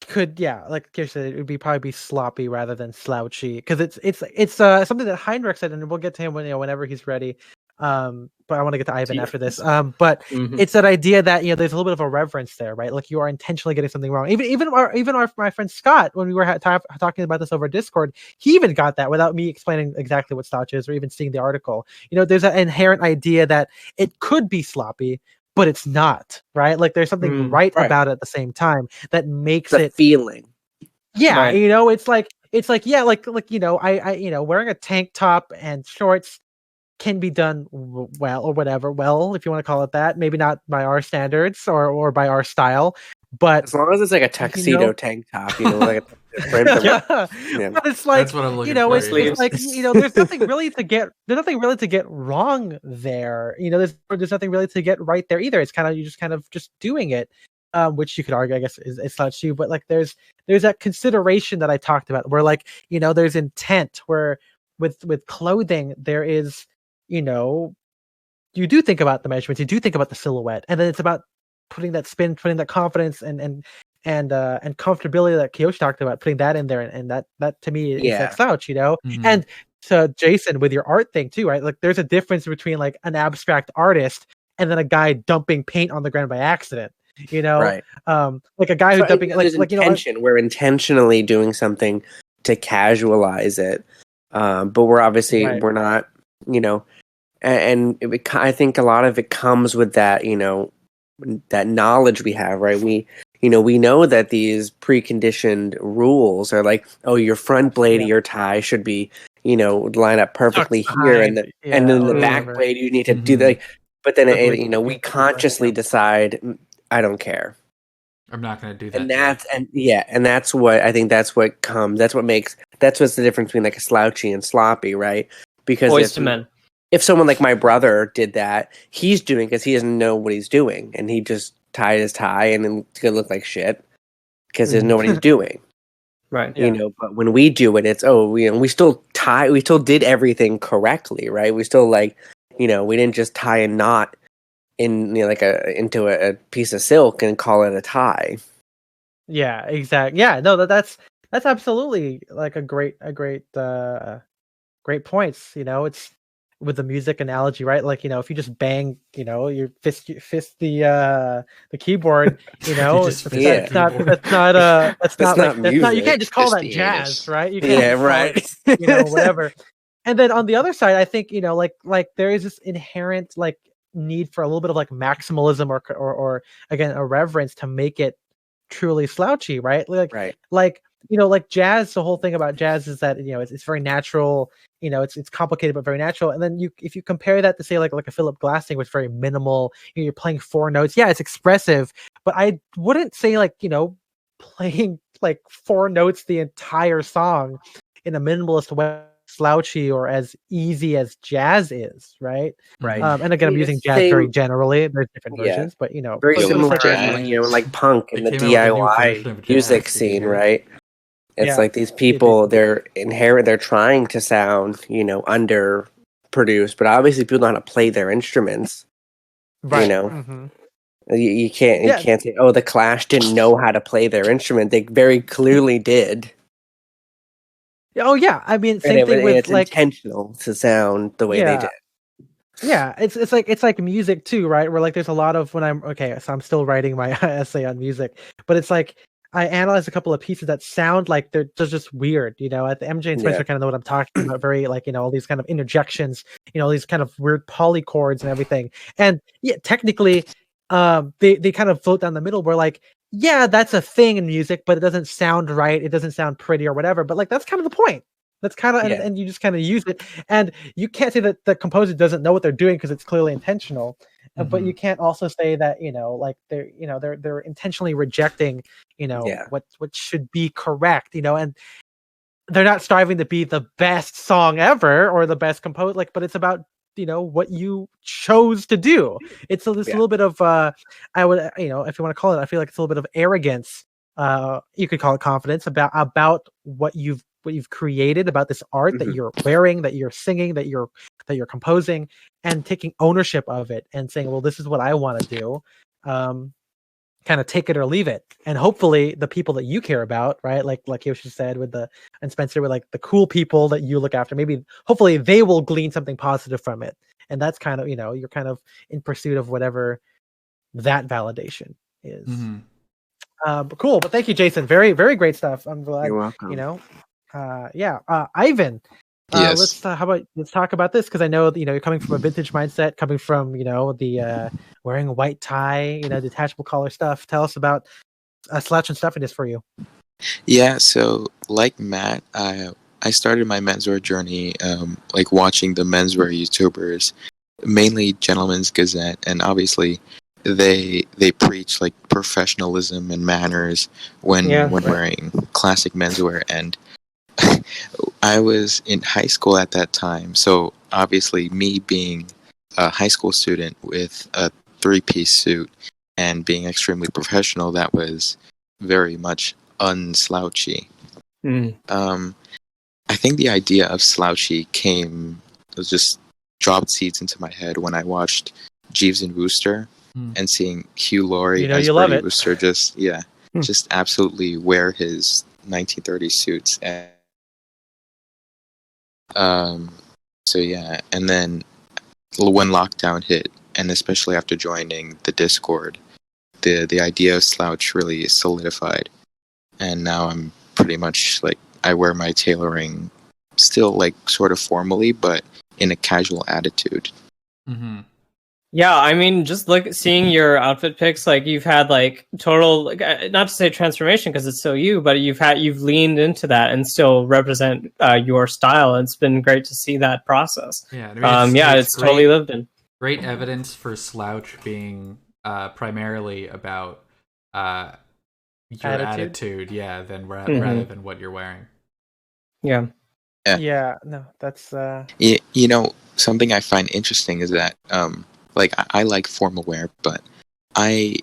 A: could, like Kish said, it would probably be sloppy rather than slouchy. Because it's something that Heinrich said, and we'll get to him whenever he's ready. But I want to get to Ivan after this. But it's that idea that there's a little bit of a reverence there, right? Like you are intentionally getting something wrong. My friend Scott, when we were talking about this over Discord, he even got that without me explaining exactly what slouch is or even seeing the article. There's an inherent idea that it could be sloppy, but it's not, right? Like there's something right about it at the same time that makes it
G: feeling.
A: Yeah, right. It's like I wearing a tank top and shorts can be done well or whatever. Well, if you want to call it that, maybe not by our standards or by our style, but
G: as long as it's like a tuxedo tank top, like
A: But it's like
E: that's what I'm looking for.
A: It's like there's nothing really to get wrong there. There's nothing really to get right there either. It's kind of you're just doing it, which you could argue, I guess, is not you. But like there's that consideration that I talked about, where like there's intent. Where with clothing there is. You do think about the measurements, you do think about the silhouette, and then it's about putting that spin, putting that confidence and comfortability that Kiyoshi talked about, putting that in there, and that to me is like slouch, And so Jason, with your art thing too, right? Like there's a difference between like an abstract artist and then a guy dumping paint on the ground by accident.
G: Right.
A: Like a guy who's dumping like
G: intention. We're intentionally doing something to casualize it, but we're obviously we're not. And I think a lot of it comes with that, that knowledge we have, right? We know that these preconditioned rules are like, oh, your front blade of your tie should be, line up perfectly here, and then the back blade you need to do that. But then we consciously decide, I don't care.
E: I'm not going to do that.
G: And that's what I think. That's what's the difference between like a slouchy and sloppy, right? Because
B: Boys to men.
G: If someone like my brother did that, he's doing because he doesn't know what he's doing, and he just tied his tie, and then it's gonna look like shit because there's nobody doing.
B: Right.
G: But when we do it, it's we still did everything correctly, right? We still we didn't just tie a knot in into a piece of silk and call it a tie.
A: Yeah, exactly. Yeah, no, that's absolutely like a great points. It's with the music analogy, right? Like if you just bang, your fist the keyboard, that's not you can't just call that jazz, right? You can't whatever. And then on the other side, I think like there is this inherent like need for a little bit of like maximalism or again a reverence to make it truly slouchy, right? Like jazz. The whole thing about jazz is that it's very natural. It's complicated but very natural. And then if you compare that to say like a Philip Glass thing, which is very minimal. You're playing 4 notes. Yeah, it's expressive, but I wouldn't say like playing like 4 notes the entire song in a minimalist way slouchy or as easy as jazz is, right? And again, I'm using jazz very generally. There's different versions, but
G: very similar to like punk and the DIY music scene, right? It's like these people, they're trying to sound, underproduced, but obviously people know how to play their instruments.
A: Right.
G: You can't say, oh, the Clash didn't know how to play their instrument. They very clearly did.
A: Oh yeah, I mean, same thing with
G: it's like intentional to sound the way they did.
A: Yeah, it's like music too, right? Where like there's a lot of so I'm still writing my essay on music, but it's like I analyzed a couple of pieces that sound like they're just weird, At the MJ and Spencer kind of know what I'm talking about. Very like all these kind of interjections, these kind of weird polychords and everything. And yeah, technically, they kind of float down the middle where like, yeah, that's a thing in music, but it doesn't sound right. It doesn't sound pretty or whatever. But like, that's kind of the point. That's kind of, and you just kind of use it. And you can't say that the composer doesn't know what they're doing because it's clearly intentional. But you can't also say that, like they're intentionally rejecting, what should be correct, and they're not striving to be the best song ever or the best composer, but it's about, what you chose to do. It's this little bit of, I would, if you want to call it, I feel like it's a little bit of arrogance. You could call it confidence about what you've created, about this art that you're wearing, that you're singing, that you're composing, and taking ownership of it and saying, well, this is what I want to do. Kind of take it or leave it. And hopefully the people that you care about, right? Like Yoshi said and Spencer, with like the cool people that you look after, hopefully they will glean something positive from it. And that's kind of, you're kind of in pursuit of whatever that validation is. But cool. But thank you, Jason. Very, very great stuff. I'm glad.
G: You're welcome.
A: Ivan.
H: Yes.
A: Let's talk about this, because I know you're coming from a vintage mindset, coming from the wearing a white tie, detachable collar stuff. Tell us about Slouch and Stuffiness for you.
H: Yeah, so like Matt, I started my menswear journey like watching the menswear YouTubers, mainly Gentleman's Gazette, and obviously they preach like professionalism and manners when wearing classic menswear. And I was in high school at that time, so obviously me being a high school student with a 3-piece suit and being extremely professional, that was very much unslouchy. I think the idea of slouchy just dropped seeds into my head when I watched Jeeves and Wooster and seeing Hugh Laurie as Bertie Wooster just absolutely wear his 1930s suits. And then when lockdown hit, and especially after joining the Discord, the idea of slouch really solidified, and now I'm pretty much like, I wear my tailoring still like sort of formally, but in a casual attitude.
B: Yeah, I mean, just seeing your outfit pics, like you've had like total, not to say transformation because it's still you, but you've leaned into that and still represent your style. And it's been great to see that process.
E: Yeah, I mean,
B: it's totally lived in.
E: Great evidence for slouch being primarily about your attitude, rather than what you're wearing.
B: Yeah.
A: No, that's
H: something I find interesting is that like I like formal wear, but I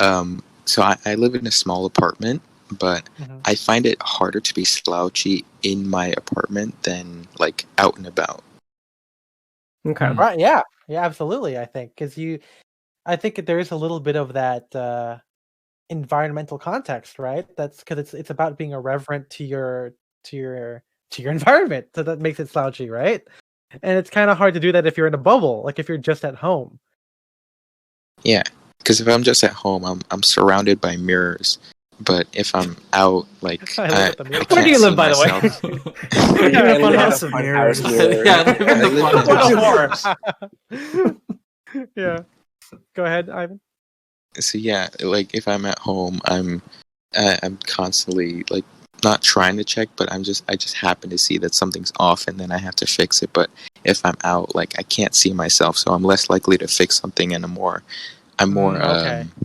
H: live in a small apartment, but I find it harder to be slouchy in my apartment than like out and about.
A: Okay. Right. Yeah, absolutely. I think I think there is a little bit of that environmental context, right? That's because it's about being irreverent to your environment, so that makes it slouchy, right? And it's kind of hard to do that if you're in a bubble, like if you're just at home.
H: Yeah, because if I'm just at home, I'm surrounded by mirrors. But if I'm out, like I
B: where do you live, by the way?
D: Yeah, fun house of mirrors.
A: Yeah. Go ahead, Ivan.
H: So yeah, like if I'm at home, I'm constantly like not trying to check, but I just happen to see that something's off, and then I have to fix it. But if I'm out, like I can't see myself, so I'm less likely to fix something, and I'm more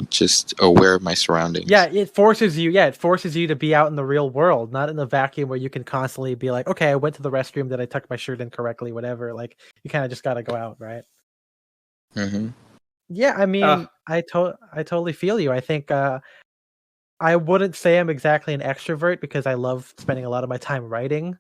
H: just aware of my surroundings.
A: Yeah, it forces you to be out in the real world, not in the vacuum where you can constantly be like, okay, I went to the restroom, did I tuck my shirt in correctly, whatever. Like you kind of just got to go out, right? Yeah, I mean, I totally feel you. I think I wouldn't say I'm exactly an extrovert because I love spending a lot of my time writing.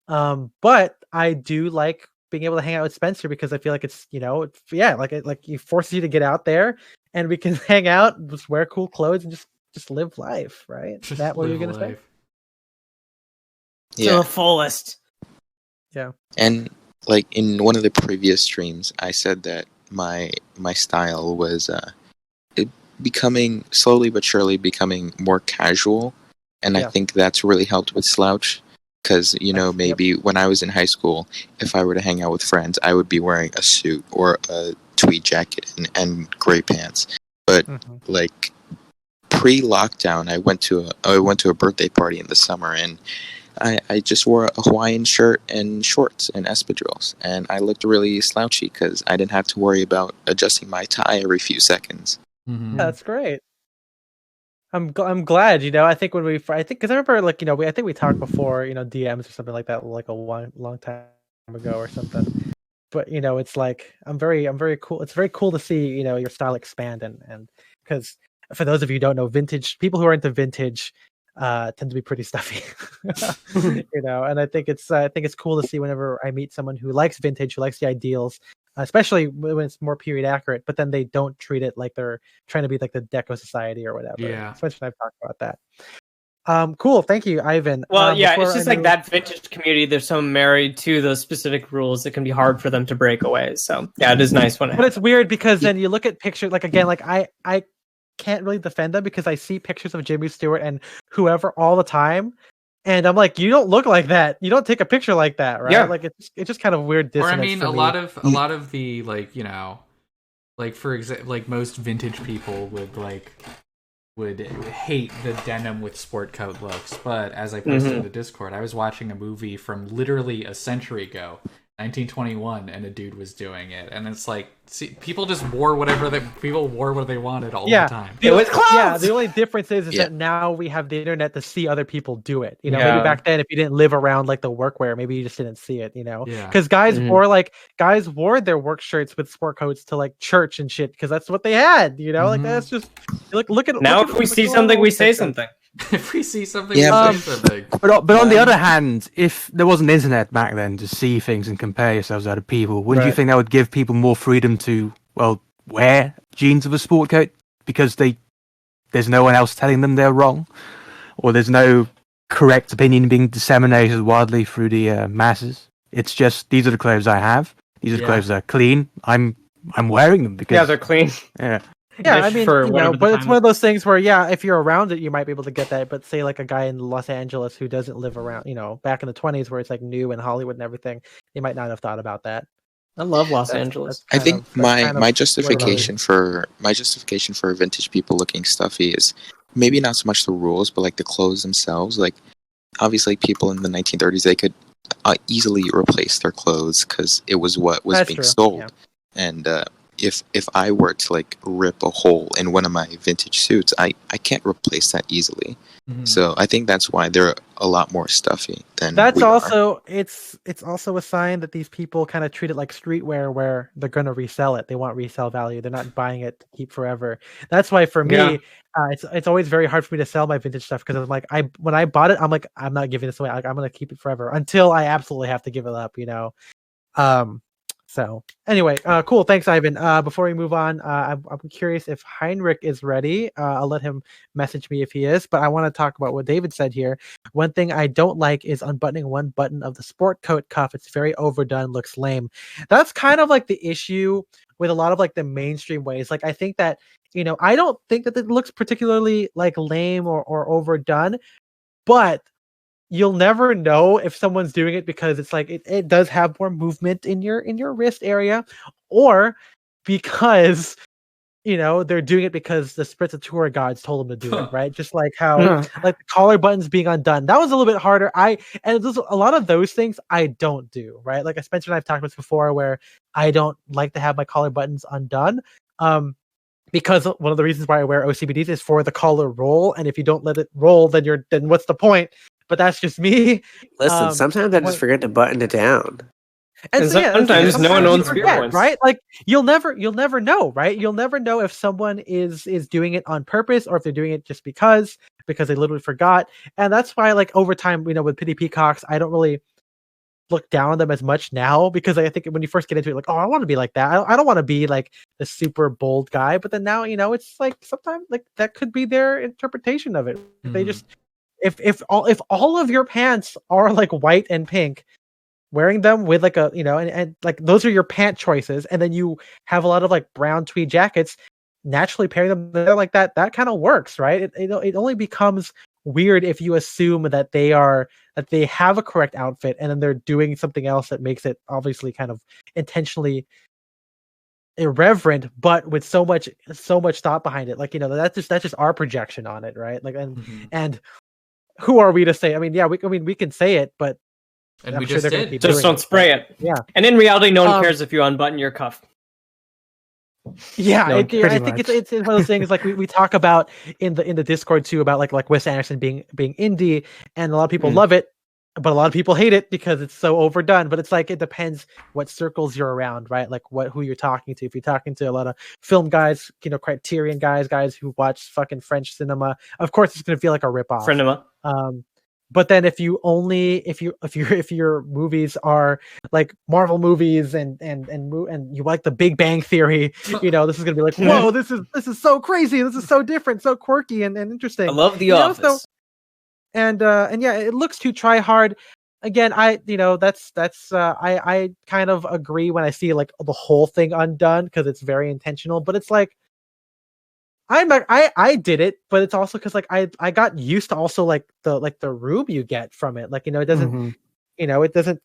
A: But I do like being able to hang out with Spencer because I feel like it's, like it forces you to get out there and we can hang out, just wear cool clothes and just live life, right? Is that what you're going to say?
B: To the fullest.
A: Yeah.
H: And like in one of the previous streams, I said that my style was slowly but surely becoming more casual, and I think that's really helped with slouch, because maybe when I was in high school, if I were to hang out with friends, I would be wearing a suit or a tweed jacket and gray pants, But like pre-lockdown, I went to a birthday party in the summer, and I just wore a Hawaiian shirt and shorts and espadrilles, and I looked really slouchy because I didn't have to worry about adjusting my tie every few seconds.
A: That's great. I'm glad. I think because I remember I think we talked before, DMs or something like that, like a long time ago or something. But it's like I'm very cool. It's very cool to see your style expand and because for those of you who don't know, vintage people who are into vintage tend to be pretty stuffy. And I think it's cool to see whenever I meet someone who likes vintage, who likes the ideals, especially when it's more period accurate, but then they don't treat it like they're trying to be like the Deco Society or whatever.
E: Yeah.
A: Especially when I've talked about that. Cool. Thank you, Ivan.
B: Well, it's just like that vintage community. They're so married to those specific rules, it can be hard for them to break away. So yeah, it is nice when it happens.
A: But it's weird because then you look at pictures, like again, like I can't really defend them because I see pictures of Jimmy Stewart and whoever all the time. And I'm like, you don't look like that. You don't take a picture like that, right? Yeah. Like it's just kind of weird dissonance.
E: Or I mean, a lot of the like for example, like most vintage people would hate the denim with sport coat looks. But as I posted in the Discord, I was watching a movie from literally a century ago, 1921, and a dude was doing it, and it's like, see, people just wore whatever they wanted all the time.
B: It was clothes.
A: Yeah, the only difference is that now we have the internet to see other people do it. Maybe back then, if you didn't live around like the workwear, maybe you just didn't see it. Because guys wore their work shirts with sport coats to like church and shit because that's what they had. Like that's just look at
B: now. If we see something, we say something.
E: If we see something, we say something.
C: But on the other hand, if there wasn't internet back then to see things and compare yourselves to other people, wouldn't you think that would give people more freedom to, wear jeans with a sport coat because there's no one else telling them they're wrong, or there's no correct opinion being disseminated widely through the masses? It's just, these are the clothes I have. These are the clothes that are clean. I'm wearing them because
B: they're clean.
A: Yeah, I mean, but it's one of those things where, if you're around it, you might be able to get that. But say like a guy in Los Angeles who doesn't live around, back in the 20s where it's like new and Hollywood and everything, they might not have thought about that.
B: I love Los Angeles.
H: I think my justification for vintage people looking stuffy is maybe not so much the rules, but like the clothes themselves. Like obviously, people in the 1930s, they could easily replace their clothes because it was what was being sold, and if I were to like rip a hole in one of my vintage suits, I can't replace that easily. So I think that's why they're a lot more stuffy than
A: that's also it's also a sign that these people kind of treat it like streetwear where they're going to resell it. They want resale value. They're not buying it to keep forever. That's why for me, it's always very hard for me to sell my vintage stuff because I'm like, when I bought it, I'm like, I'm not giving this away. Like, I'm going to keep it forever until I absolutely have to give it up, So anyway, cool. Thanks, Ivan. Before we move on, I'm curious if Heinrich is ready. I'll let him message me if he is, but I want to talk about what David said here. One thing I don't like is unbuttoning one button of the sport coat cuff. It's very overdone, looks lame. That's kind of like the issue with a lot of like the mainstream ways. Like I think that, I don't think that it looks particularly like lame or overdone, but you'll never know if someone's doing it because it's like it does have more movement in your wrist area, or because they're doing it because the Sprezzatura gods told them to do it, right? Just like how like the collar buttons being undone. That was a little bit harder. And there's a lot of those things I don't do, right? Like Spencer and I've talked about this before where I don't like to have my collar buttons undone. Because one of the reasons why I wear OCBDs is for the collar roll, and if you don't let it roll, then what's the point? But that's just me.
G: Listen, sometimes I just forget to button it down.
B: And sometimes no one owns beer points,
A: right? Like you'll never know, right? You'll never know if someone is doing it on purpose or if they're doing it just because they literally forgot. And that's why, like over time, with Pity Peacocks, I don't really look down on them as much now because I think when you first get into it, like, oh, I want to be like that. I don't want to be like the super bold guy. But then now, it's like sometimes like that could be their interpretation of it. They just if all of your pants are like white and pink, wearing them with like a and like those are your pant choices, and then you have a lot of like brown tweed jackets, naturally pairing them together like that kind of works, right? It only becomes weird if you assume that they have a correct outfit and then they're doing something else that makes it obviously kind of intentionally irreverent, but with so much thought behind it. Like, that's just our projection on it, right? Like, and who are we to say? I mean, yeah, we can say it, but
E: and I'm sure they're going to keep
B: just don't spray it.
A: Yeah,
B: and in reality, no one cares if you unbutton your cuff.
A: Yeah, I think it's one of those things like we talk about in the Discord too about like Wes Anderson being indie, and a lot of people love it, but a lot of people hate it because it's so overdone. But it's like it depends what circles you're around, right? Like who you're talking to. If you're talking to a lot of film guys, Criterion guys who watch fucking French cinema, of course it's gonna feel like a ripoff.
B: Cinema.
A: But then if your movies are like Marvel movies and you like the Big Bang Theory, this is gonna be like, whoa, this is so crazy, this is so different, so quirky and interesting.
B: I love The Office.
A: And yeah, it looks too try hard. Again, I kind of agree when I see like the whole thing undone because it's very intentional, but it's like I did it, but it's also because like I got used to also like the room you get from it. Like, it doesn't it doesn't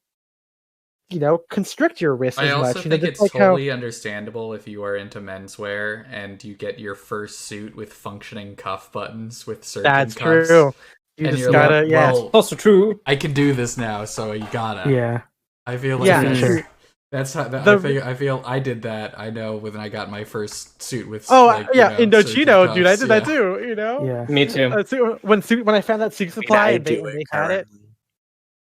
A: constrict your wrist as much.
E: I also think it's like totally understandable if you are into menswear and you get your first suit with functioning cuff buttons with certain cuffs.
A: That's true. You just gotta,
E: like, well,
B: also true.
E: I can do this now, so you gotta.
D: Yeah.
E: I feel like that's how I feel. I did that. I know when I got my first suit with.
A: Indochino, dude. I did that too.
D: Yeah,
B: me too.
A: When I found that Suit Supply and they had it.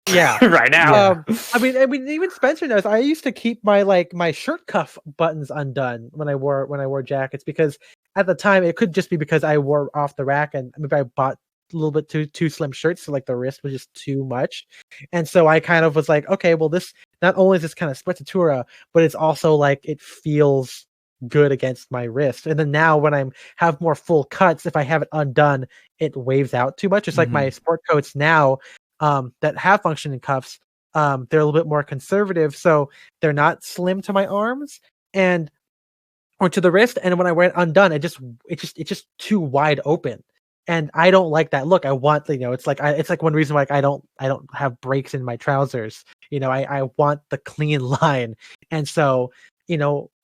A: Yeah,
B: right now.
A: I mean, even Spencer knows. I used to keep my shirt cuff buttons undone when I wore jackets because at the time it could just be because I wore off the rack and maybe I bought a little bit too slim shirts, so like the wrist was just too much, and so I kind of was like, okay, well, this not only is this kind of sprezzatura, but it's also like it feels good against my wrist. And then now when I have more full cuts, if I have it undone, it waves out too much. It's like my sport coats now that have functioning cuffs, they're a little bit more conservative, so they're not slim to my arms or to the wrist. And when I wear it undone, it's just too wide open. And I don't like that look. I want, it's like one reason why I don't have breaks in my trousers. I want the clean line. And so,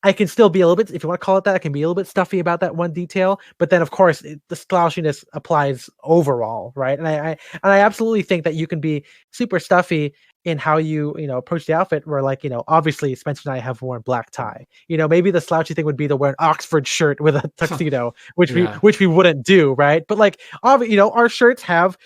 A: I can still be a little bit, if you want to call it that, I can be a little bit stuffy about that one detail. But then, of course, the slouchiness applies overall, right? And I absolutely think that you can be super stuffy in how you approach the outfit. Where obviously Spencer and I have worn black tie. Maybe the slouchy thing would be to wear an Oxford shirt with a tuxedo, which we wouldn't do, right? But like, our shirts have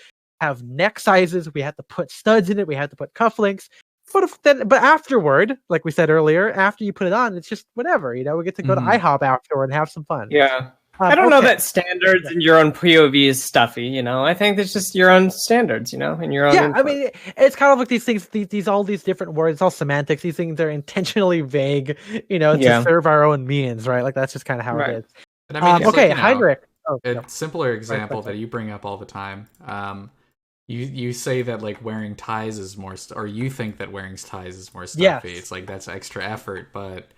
A: neck sizes. We have to put studs in it. We have to put cufflinks. But afterward, like we said earlier, after you put it on, it's just whatever. We get to go to IHOP afterward and have some fun.
B: Yeah. I don't know that standards in your own POV is stuffy, I think it's just your own standards, and your own.
A: Yeah, I mean, it's kind of like these things, all these different words, it's all semantics. These things are intentionally vague, to serve our own means, right? Like that's just kind of how it is.
E: But I mean,
A: okay, Heinrich.
E: A simpler example that you bring up all the time. You say that like wearing ties is more, or you think that wearing ties is more stuffy. Yes. It's like that's extra effort, but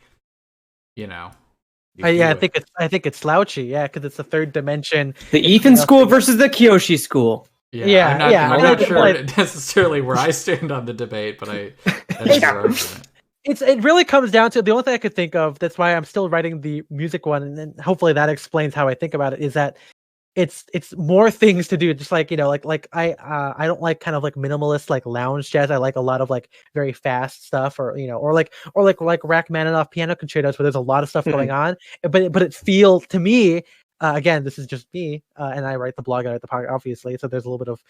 A: I think it's slouchy, because it's the third dimension.
B: The Ethan school versus the Kyoshi school.
E: I'm not sure necessarily where I stand on the debate, but that's your argument.
A: It really comes down to the only thing I could think of. That's why I'm still writing the music one, and then hopefully that explains how I think about it. Is that it's more things to do, just like I don't like kind of like minimalist like lounge jazz. I like a lot of like very fast stuff, or like Rachmaninoff piano concertos where there's a lot of stuff going on, but it feels to me, again, this is just me, and I write the blog, I write the podcast, obviously, so there's a little bit of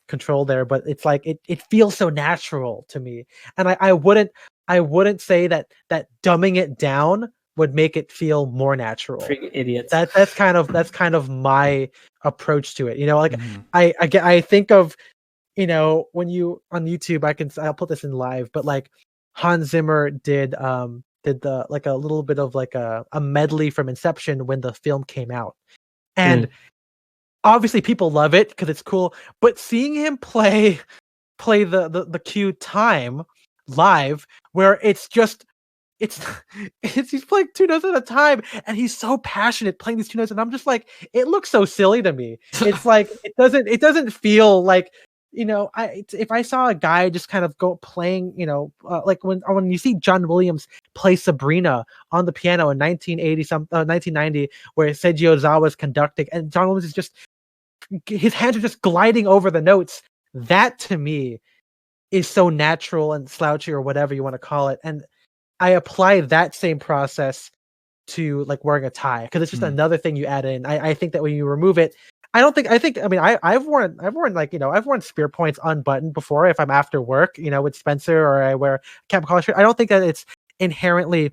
A: control there, but it's like it feels so natural to me, and I wouldn't say that dumbing it down would make it feel more natural.
B: Freaking idiots.
A: That's kind of my approach to it. I think of, when you on YouTube, I'll put this in live, but like Hans Zimmer did the like a little bit of like a medley from Inception when the film came out, and obviously people love it because it's cool. But seeing him play the cue time live, where it's he's playing two notes at a time, and he's so passionate playing these two notes, and I'm just like, it looks so silly to me. It's like it doesn't feel like, if I saw a guy just kind of go playing, like when you see John Williams play Sabrina on the piano in 1990, where Seiji Ozawa is conducting, and John Williams is just, his hands are just gliding over the notes. That to me is so natural and slouchy, or whatever you want to call it. And I apply that same process to like wearing a tie, because it's just another thing you add in. I think that when you remove it, I've worn like, I've worn spear points unbuttoned before if I'm after work, with Spencer, or I wear a camp collar shirt. I don't think that it's inherently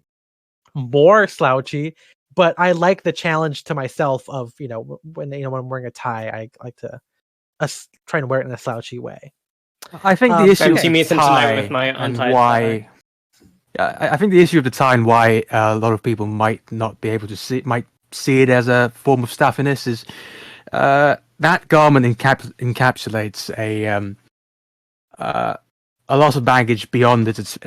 A: more slouchy, but I like the challenge to myself of, when I'm wearing a tie, I like to try and wear it in a slouchy way.
C: I think the issue
B: of the tie with my
C: and why, I think the issue of the tie and why a lot of people might not be able to might see it as a form of stuffiness is that garment encapsulates a lot of baggage beyond its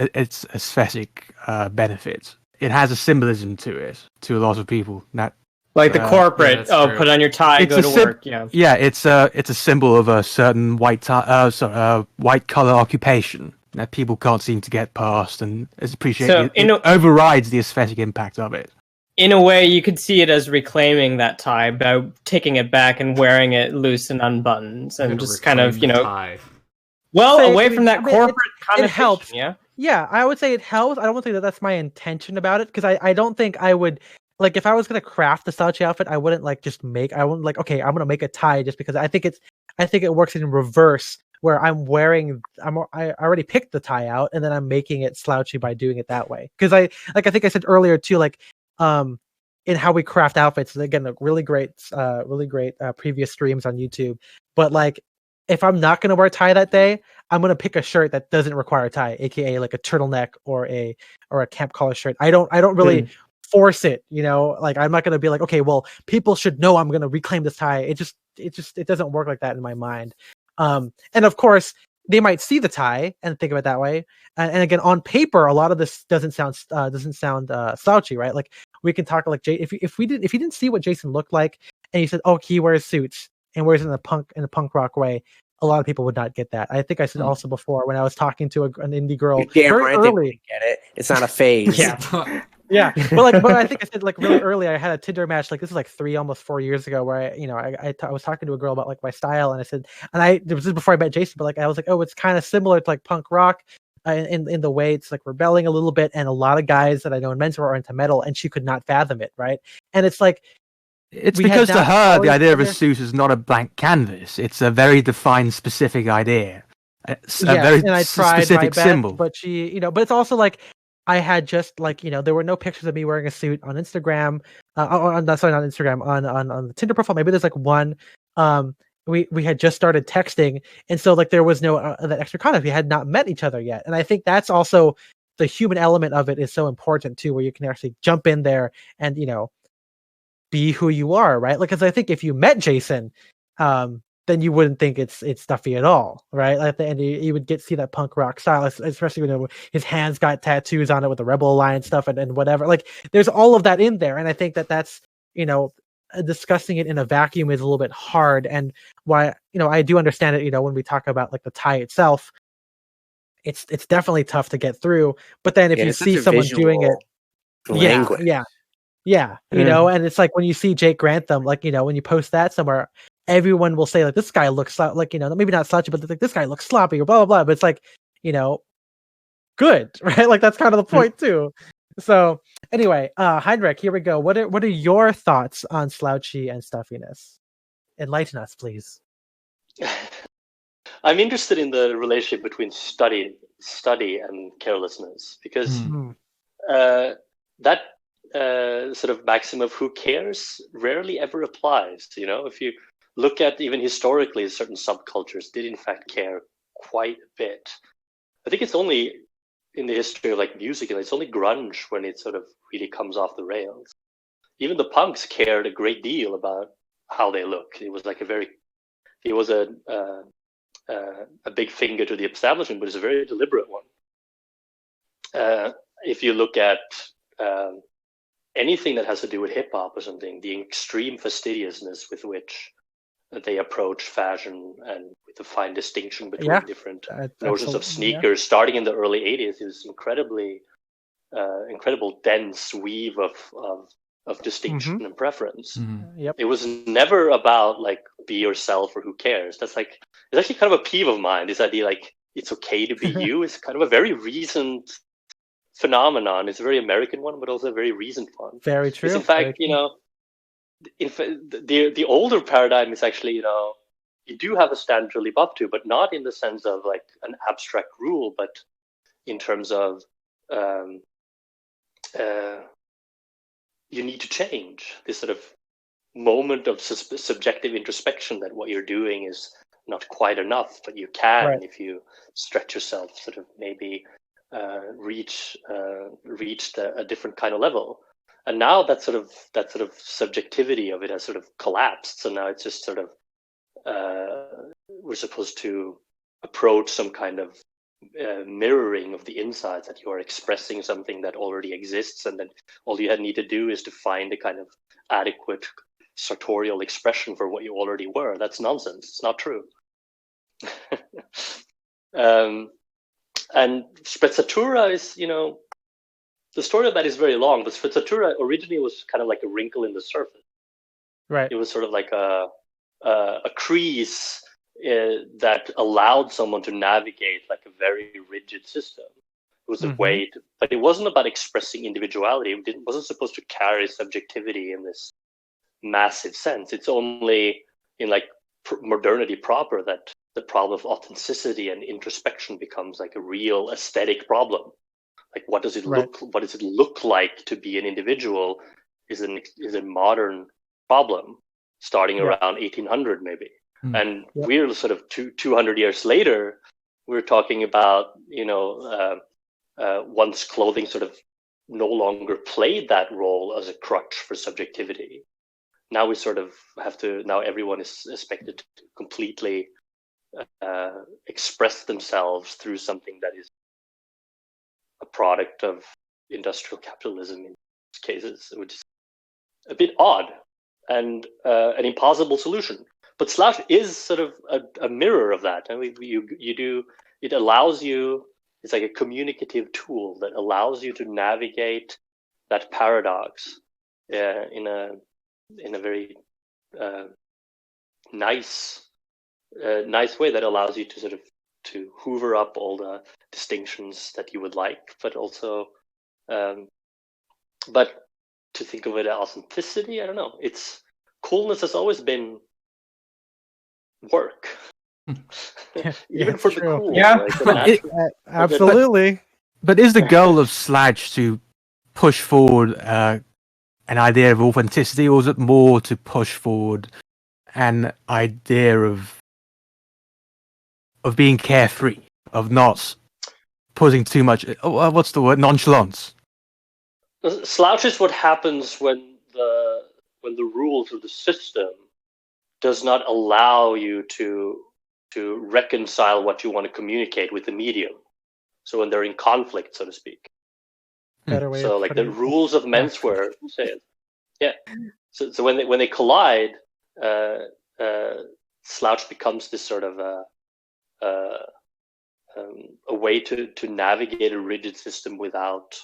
C: aesthetic benefits. It has a symbolism to it to a lot of people. That
B: like the corporate, put on your tie, go to work.
C: Yeah, it's a symbol of a certain white collar occupation that people can't seem to get past, and it's appreciated. So it overrides the aesthetic impact of it.
B: In a way, you could see it as reclaiming that tie by taking it back and wearing it loose and unbuttoned, and just kind of,
E: tie.
B: Well, away from that corporate connotation.
A: It helps.
B: Yeah.
A: Yeah, I would say it helps. I don't think that that's my intention about it, because I don't think I would, like, if I was gonna craft the slouchy outfit, I wouldn't like okay, I'm gonna make a tie just because I think it works in reverse, where I already picked the tie out and then I'm making it slouchy by doing it that way. Because I think I said earlier too, like in how we craft outfits, again, really great previous streams on YouTube. But like, if I'm not gonna wear a tie that day, I'm gonna pick a shirt that doesn't require a tie, aka like a turtleneck or a camp collar shirt. I don't really force it, like I'm not gonna be like, okay, well, people should know I'm gonna reclaim this tie. It doesn't work like that in my mind. And of course, they might see the tie and think of it that way. And again, on paper, a lot of this doesn't sound slouchy, right? Like, we can talk like if you didn't see what Jason looked like, and you said, oh, he wears suits and wears it in a punk rock way, a lot of people would not get that. I think I said also before, when I was talking to an indie girl very early.
G: Get it? It's not a phase.
A: Yeah. Yeah, but I think I said like really early. I had a Tinder match, like this is like almost 4 years ago, where I was talking to a girl about like my style, and I said, this is before I met Jason, but like I was like, oh, it's kind of similar to like punk rock, in the way it's like rebelling a little bit, and a lot of guys that I know in menswear are into metal, and she could not fathom it, right? And it's like,
C: it's because to her the idea of a suit is not a blank canvas; it's a very defined, specific idea, a very specific symbol.
A: But she, but it's also like, I had just like, there were no pictures of me wearing a suit on Instagram. Not Instagram, on the Tinder profile. Maybe there's like one. We had just started texting, and so like there was no that extra contact. We had not met each other yet, and I think that's also the human element of it is so important too, where you can actually jump in there and be who you are, right? Like, because I think if you met Jason, then you wouldn't think it's stuffy at all, right? Like, and you would see that punk rock style, especially when his hands got tattoos on it with the Rebel Alliance stuff and whatever. Like, there's all of that in there, and I think that's discussing it in a vacuum is a little bit hard. And why I do understand it. When we talk about like the tie itself, it's definitely tough to get through. But then if you see someone doing it,
G: language.
A: yeah, and it's like when you see Jake Grantham, like when you post that somewhere, everyone will say like, this guy looks like, maybe not slouchy, but like, this guy looks sloppy or blah, blah, blah. But it's like, good, right? Like, that's kind of the point too. So anyway, Heinrich, here we go. What are your thoughts on slouchy and stuffiness? Enlighten us, please.
I: I'm interested in the relationship between study and carelessness, because that sort of maxim of who cares rarely ever applies. If you look at even historically, certain subcultures did in fact care quite a bit. I think it's only in the history of like music, and it's only grunge when it sort of really comes off the rails. Even the punks cared a great deal about how they look. It was like a big finger to the establishment, but it's a very deliberate one. If you look at anything that has to do with hip hop or something, the extreme fastidiousness with which they approach fashion and with the fine distinction between different notions of sneakers, starting in the early 80s, is incredibly incredible dense weave of distinction and preference.
A: Yep.
I: It was never about like be yourself or who cares. That's like, it's actually kind of a peeve of mine. This idea like it's okay to be you is kind of a very recent phenomenon. It's a very American one, but also a very recent one.
A: Very true.
I: It's in fact, you know, the older paradigm is actually, you know, you do have a standard to live up to, but not in the sense of like an abstract rule, but in terms of you need to change this sort of moment of subjective introspection that what you're doing is not quite enough, but you can, if you stretch yourself, sort of maybe reach a different kind of level. And now that sort of subjectivity of it has sort of collapsed. So now it's just sort of we're supposed to approach some kind of mirroring of the insides, that you are expressing something that already exists, and then all you need to do is to find a kind of adequate sartorial expression for what you already were. That's nonsense. It's not true. And sprezzatura is, you know, the story of that is very long, but sprezzatura originally was kind of like a wrinkle in the surface.
A: Right.
I: It was sort of like a crease that allowed someone to navigate like a very rigid system. It was a way to, but it wasn't about expressing individuality. It wasn't supposed to carry subjectivity in this massive sense. It's only in like modernity proper that the problem of authenticity and introspection becomes like a real aesthetic problem. Like what does it look like to be an individual is a modern problem starting around 1800 maybe. And we're sort of 200 years later, we're talking about, you know, once clothing sort of no longer played that role as a crutch for subjectivity. Now we sort of have to, now everyone is expected to completely express themselves through something that is a product of industrial capitalism in most cases, which is a bit odd and an impossible solution. But Slouch is sort of a mirror of that, and it allows you. It's like a communicative tool that allows you to navigate that paradox in a very nice way that allows you to sort of to hoover up all the distinctions that you would like, but also, but to think of it as authenticity, I don't know. It's coolness has always been work, even for the cool.
A: Yeah,
I: like
A: absolutely.
C: But is the goal of Slouch to push forward an idea of authenticity, or is it more to push forward an idea of being carefree, of not putting too much? What's the word? Nonchalance.
I: Slouch is what happens when the rules of the system does not allow you to reconcile what you want to communicate with the medium. So when they're in conflict, so to speak. So like the rules of menswear, say it. Yeah. So when they collide, Slouch becomes this sort of a way to navigate a rigid system without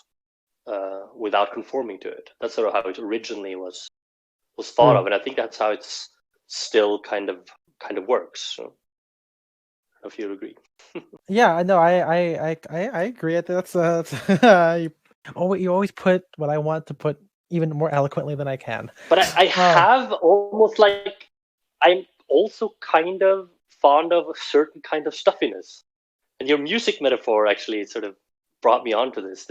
I: conforming to it. That's sort of how it originally was thought of, and I think that's how it's still kind of works. So, if you agree.
A: Yeah, no, I agree. That's you always put what I want to put even more eloquently than I can.
I: But I have almost like I'm also kind of fond of a certain kind of stuffiness, and your music metaphor actually sort of brought me onto this.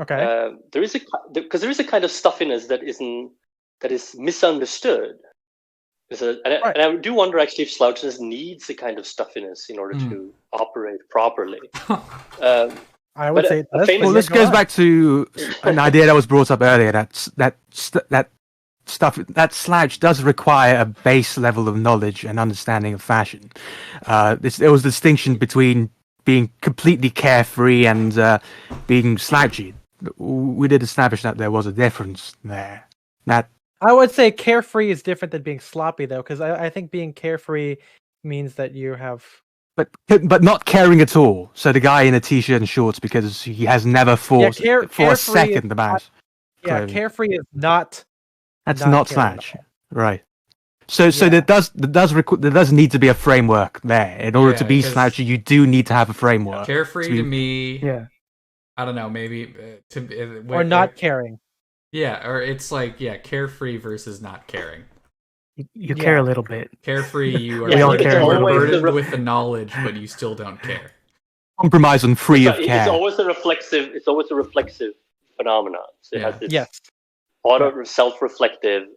A: Okay.
I: There is a kind of stuffiness that is misunderstood. And I do wonder actually if Slouchness needs a kind of stuffiness in order to operate properly.
A: I would say
C: well, this goes back to an idea that was brought up earlier. That Slouch does require a base level of knowledge and understanding of fashion. There was a distinction between being completely carefree and being slouchy. We did establish that there was a difference there.
A: I would say carefree is different than being sloppy, though, because I think being carefree means that you have
C: but not caring at all. So the guy in a t-shirt and shorts because he has never thought for a second about.
A: Yeah, carefree is not.
C: That's not Slouch, right? So there does need to be a framework there in order to be Slouchy. You do need to have a framework.
E: Carefree to me, I don't know, maybe
A: or not caring.
E: Yeah, or it's like carefree versus not caring.
D: You care a little bit.
E: Carefree, you are burdened with the knowledge, but you still don't care.
C: Compromise on free of care.
I: It's always a reflexive phenomenon. So it has this self-reflective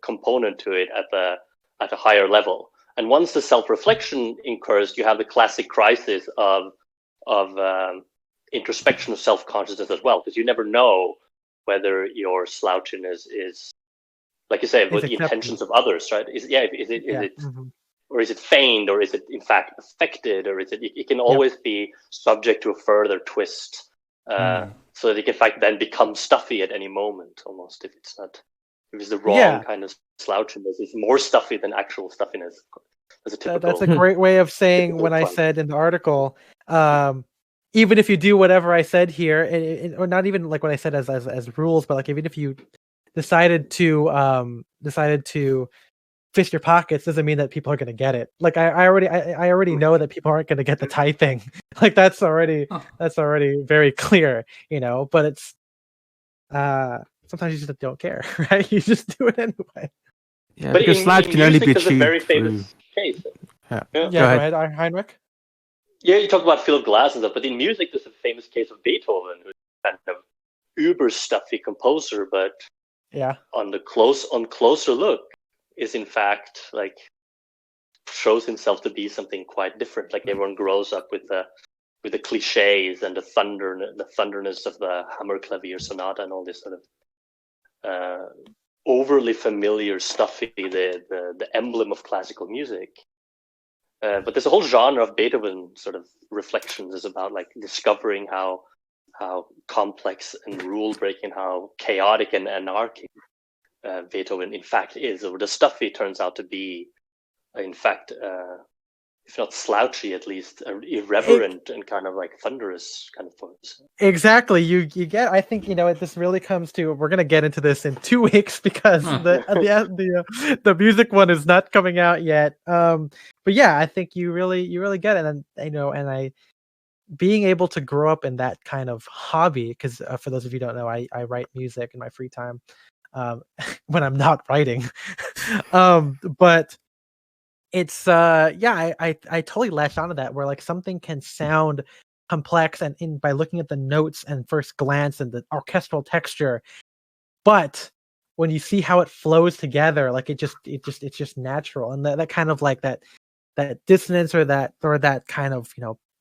I: component to it at a higher level. And once the self-reflection occurs, you have the classic crisis of introspection of self-consciousness as well, because you never know whether your slouchiness is, like you say, with the intentions of others, right? Is it or is it feigned, or is it in fact affected, or is it can always be subject to a further twist, so that it can in fact then become stuffy at any moment, almost, if it's the wrong kind of slouchiness. It's more stuffy than actual stuffiness.
A: That's a great way of saying what I said in the article. Even if you do whatever I said here, or not even like what I said as rules, but like even if you decided to fist your pockets, doesn't mean that people are going to get it. Like I already know that people aren't going to get the typing. Like that's already very clear, But it's sometimes you just don't care, right? You just do it anyway.
C: Yeah, but because Slouch can only be achieved.
I: Very famous case.
C: Yeah.
A: Go ahead, Heinrich.
I: Yeah, you talk about filled glass and stuff, but in music, there's a famous case of Beethoven, who's kind of uber stuffy composer, but on closer look, is in fact like shows himself to be something quite different. Like everyone grows up with the cliches and the thunderness of the Hammerklavier sonata and all this sort of overly familiar stuffy, the emblem of classical music. But there's a whole genre of Beethoven sort of reflections is about like discovering how complex and rule breaking, how chaotic and anarchic Beethoven in fact is, or the stuffy turns out to be, in fact, if not slouchy, at least irreverent and kind of like thunderous kind of voice.
A: Exactly. You get. I think this really comes to. We're gonna get into this in 2 weeks because the music one is not coming out yet. But yeah, I think you really get it, and I being able to grow up in that kind of hobby, because for those of you who don't know, I write music in my free time when I'm not writing, but. It's I totally latched onto that, where like something can sound complex and by looking at the notes and first glance and the orchestral texture, but when you see how it flows together, like it's just natural, and that kind of like that dissonance or that kind of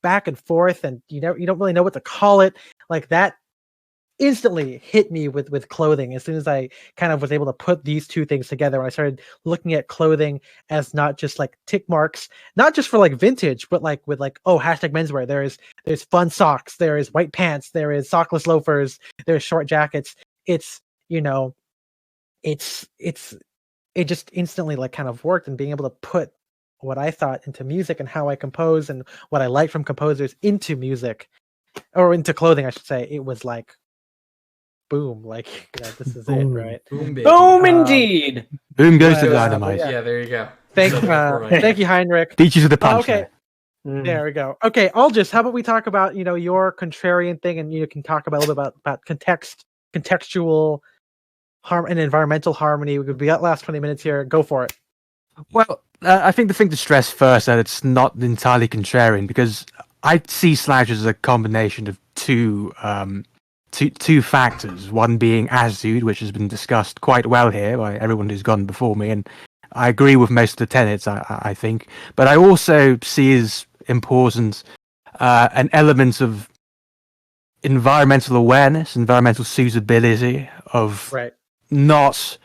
A: back and forth, and you don't really know what to call it, like that instantly hit me with clothing as soon as I kind of was able to put these two things together. When I started looking at clothing as not just like tick marks, not just for like vintage, but like with like, hashtag menswear. There's fun socks, there is white pants, there is sockless loafers, there's short jackets. It just instantly like kind of worked, and being able to put what I thought into music and how I compose and what I like from composers into music, or into clothing, I should say, it was like boom, like this is it, right?
B: Boom, indeed.
C: Boom goes to dynamite.
E: Yeah, there you go.
A: Thank you, Heinrich.
C: Beat you to the punch.
A: Okay, there we go. Okay, Aldous, how about we talk about your contrarian thing, and you can talk about a little bit about contextual harm and environmental harmony. We got last 20 minutes here. Go for it.
C: Well, I think the thing to stress first that it's not entirely contrarian, because I see Slouch as a combination of two factors. One being attitude, which has been discussed quite well here by everyone who's gone before me, and I agree with most of the tenets, I think. But I also see as important an element of environmental awareness, environmental suitability, of not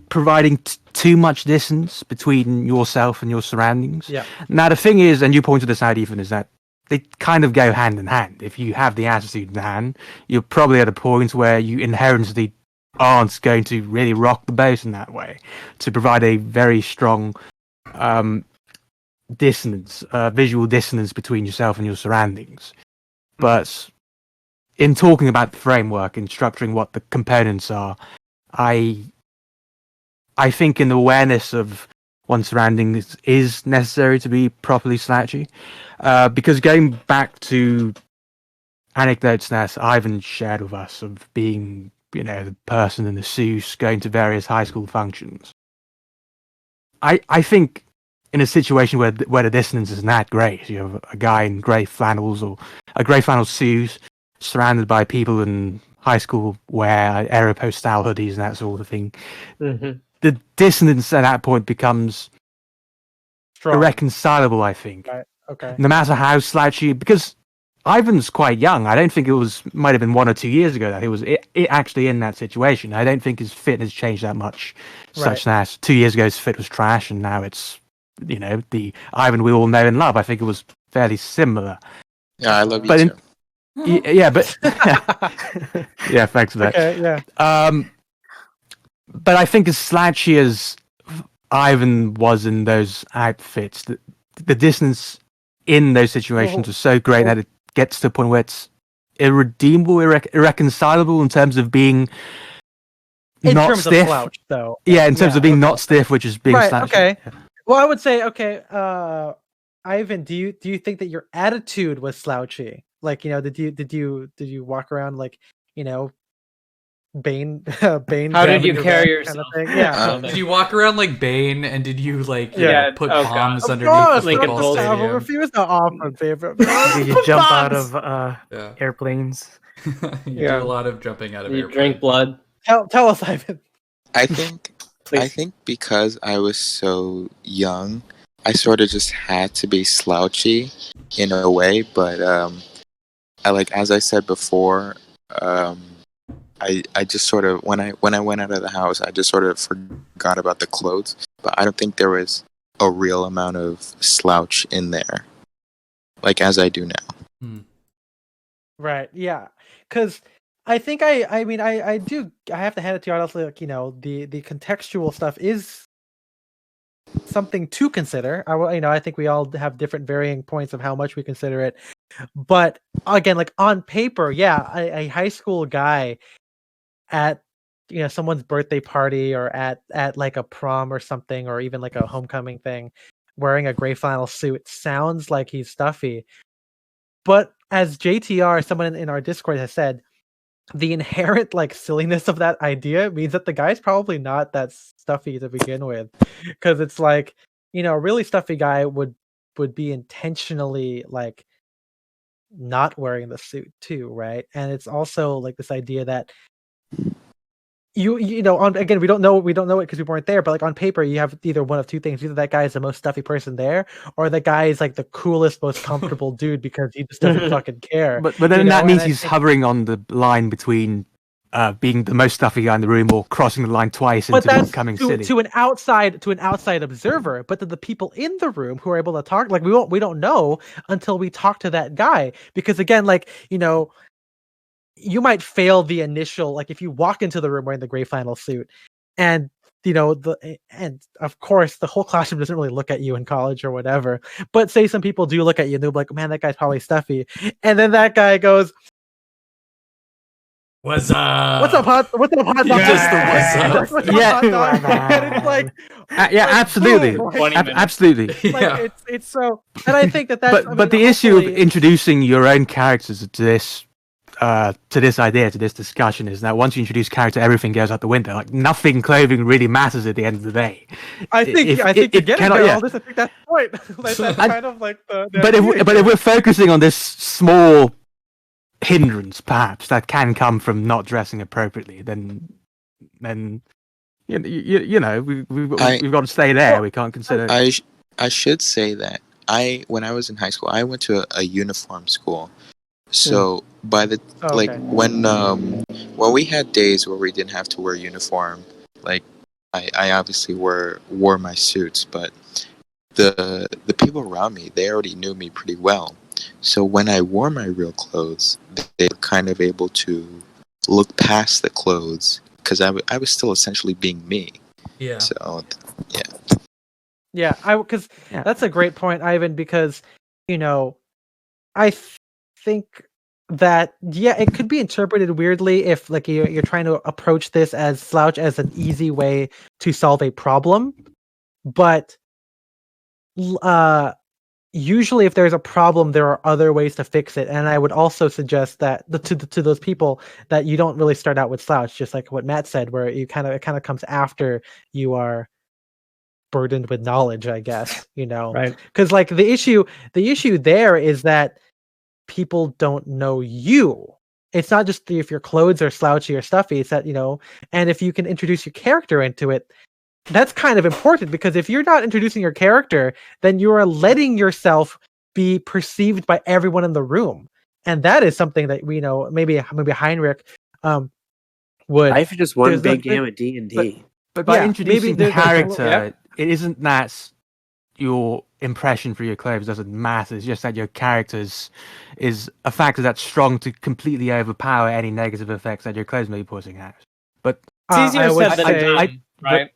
C: providing too much distance between yourself and your surroundings.
A: Yeah.
C: Now the thing is, and you pointed this out, Ethan, is that they kind of go hand in hand. If you have the attitude in hand, you're probably at a point where you inherently aren't going to really rock the boat in that way, to provide a very strong dissonance, visual dissonance between yourself and your surroundings. But in talking about the framework and structuring what the components are, I think an awareness of one's surroundings is necessary to be properly slouchy. Because going back to anecdotes that Ivan shared with us of being, the person in the suits, going to various high school functions, I think in a situation where the dissonance isn't that great, you have a guy in grey flannels or a grey flannel suit surrounded by people in high school wear, Aeropostale hoodies and that sort of thing.
B: Mm-hmm.
C: The dissonance at that point becomes
A: Strong.
C: irreconcilable, I think.
A: Right. Okay.
C: No matter how slouchy, because Ivan's quite young. I don't think might have been 1 or 2 years ago that he was actually in that situation. I don't think his fit has changed that much, such that 2 years ago his fit was trash and now it's, the Ivan we all know and love. I think it was fairly similar.
H: Yeah, I love you too.
C: Yeah, but yeah, thanks for that.
A: Okay, yeah.
C: But I think as slouchy as Ivan was in those outfits, the distance in those situations was so great that it gets to a point where it's irredeemable, irreconcilable in terms of being not stiff.
A: Of slouch, though.
C: Yeah, in terms of being not stiff, which is being slouchy.
A: Okay. Well, I would say, Ivan, do you think that your attitude was slouchy? Like, did you walk around like, Bane?
B: How did you carry yourself?
A: Kind of yeah.
E: Did you walk around like Bane, and did you put palms underneath the football stadium?
A: I refuse to offer favorite.
D: Did you jump out of airplanes?
E: You do a lot of jumping out of airplanes.
B: You drink blood.
A: Tell us, Ivan.
H: I think because I was so young, I sort of just had to be slouchy in a way. But as I said before, I just sort of when I went out of the house, I just sort of forgot about the clothes. But I don't think there was a real amount of slouch in there, like as I do now.
A: Right. Yeah. Because I think I have to hand it to you honestly. Like, the contextual stuff is something to consider. I think we all have different varying points of how much we consider it. But again, like on paper, a high school guy at someone's birthday party or at like a prom or something, or even like a homecoming thing, wearing a gray flannel suit sounds like he's stuffy. But as JTR, someone in our Discord has said, the inherent like silliness of that idea means that the guy's probably not that stuffy to begin with, because it's like, a really stuffy guy would be intentionally like not wearing the suit too, right? And it's also like this idea that again, we don't know it because we weren't there, but like on paper you have either one of two things: either that guy is the most stuffy person there, or the guy is like the coolest, most comfortable dude because he just doesn't fucking care.
C: But then that means he's hovering on the line between being the most stuffy guy in the room or crossing the line twice into becoming silly.
A: To an outside observer, but to the people in the room who are able to talk, like we don't know until we talk to that guy, because again, like, you might fail the initial, like if you walk into the room wearing the gray flannel suit and and of course the whole classroom doesn't really look at you in college or whatever, but say some people do look at you and they'll be like, man, that guy's probably stuffy, and then that guy goes,
E: what's up?
A: What's up, hot dog?
E: Just the what's up.
A: And it's like,
C: absolutely. Absolutely.
A: Like, it's so, and I think that's
C: but the issue of introducing your own characters to this idea, to this discussion, is that once you introduce character, everything goes out the window. Like nothing clothing really matters at the end of the day.
A: I think all this. I think that's the point. That's kind of like the
C: but if we're focusing on this small hindrance, perhaps that can come from not dressing appropriately, then we've got to stay there. We can't consider.
H: I should say that when I was in high school, I went to a uniform school. So when we had days where we didn't have to wear uniform, like I obviously wore my suits, but the people around me, they already knew me pretty well. So when I wore my real clothes, they were kind of able to look past the clothes because I was still essentially being me.
E: Yeah.
H: So yeah.
A: Yeah, because that's a great point, Ivan. Because I think that it could be interpreted weirdly if like you're trying to approach this as Slouch as an easy way to solve a problem, but usually if there's a problem, there are other ways to fix it. And I would also suggest that to those people that you don't really start out with Slouch, just like what Matt said, where it kind of comes after you are burdened with knowledge, I guess,
B: right?
A: Because like the issue there is that people don't know you. It's not just if your clothes are slouchy or stuffy. It's that and if you can introduce your character into it, that's kind of important, because if you're not introducing your character, then you are letting yourself be perceived by everyone in the room, and that is something that we know. Maybe Heinrich would.
G: I for just one big game of D&D.
C: But by introducing the character, it isn't that your impression for your clothes doesn't matter. It's just that your characters is a factor that's strong to completely overpower any negative effects that your clothes may be putting out. But
B: it's easier said than done, right?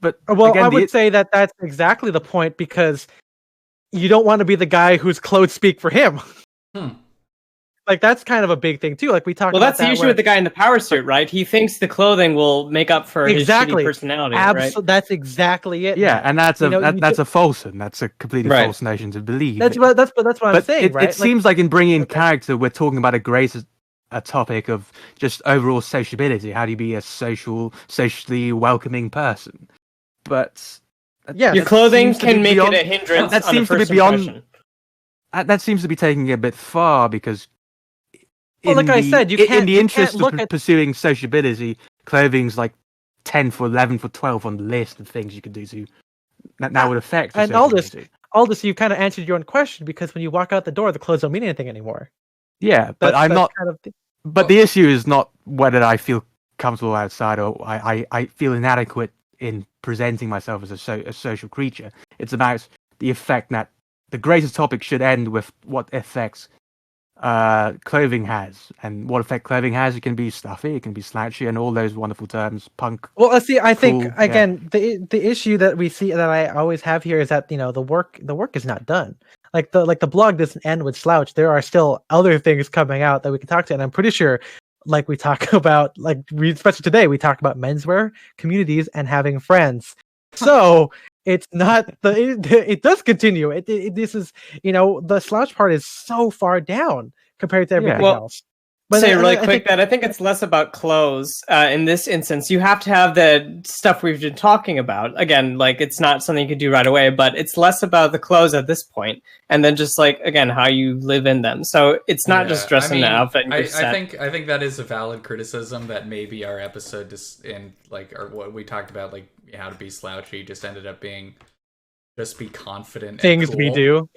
C: But
A: again, I would say that that's exactly the point, because you don't want to be the guy whose clothes speak for him. Like that's kind of a big thing too. Like we talked.
B: Well, that's the issue with the guy in the power suit, right? He thinks the clothing will make up for his shitty personality. Right?
A: That's exactly it.
C: Yeah, and that's a falsehood. That's a completely false notion to believe.
A: That's what I'm saying. Right?
C: It seems like in bringing in character, we're talking about a topic of just overall sociability. How do you be a socially welcoming person? But
B: your clothing can make it a hindrance. That seems to be beyond.
C: That seems to be taking it a bit far, because.
A: Well, like I said,
C: in the interest of pursuing sociability, clothing's like 10 for 11 for 12 on the list of things you could do that would affect.
A: And all this, you kind of answered your own question, because when you walk out the door, the clothes don't mean anything anymore.
C: Yeah, but I'm not. But the issue is not whether I feel comfortable outside or I feel inadequate in presenting myself as a social creature. It's about the effect that the greatest topic should end with what effects clothing has, and what effect clothing has. It can be stuffy, it can be slouchy, and all those wonderful terms. Punk.
A: Well, see, I think again the issue that we see, that I always have here, is that the work is not done. Like the blog doesn't end with Slouch. There are still other things coming out that we can talk to, and I'm pretty sure, like we talk about, especially today, we talk about menswear, communities, and having friends. So it's not it does continue. This is the Slouch part is so far down compared to everything else.
B: But say really quick that I think it's less about clothes in this instance. You have to have the stuff we've been talking about. Again, like it's not something you could do right away, but it's less about the clothes at this point, and then just like again how you live in them. So it's not just dressing the outfit. And
E: I think that is a valid criticism, that maybe our episode or what we talked about, like how to be slouchy, just ended up being just be confident.
A: Things
E: and cool.
A: we do,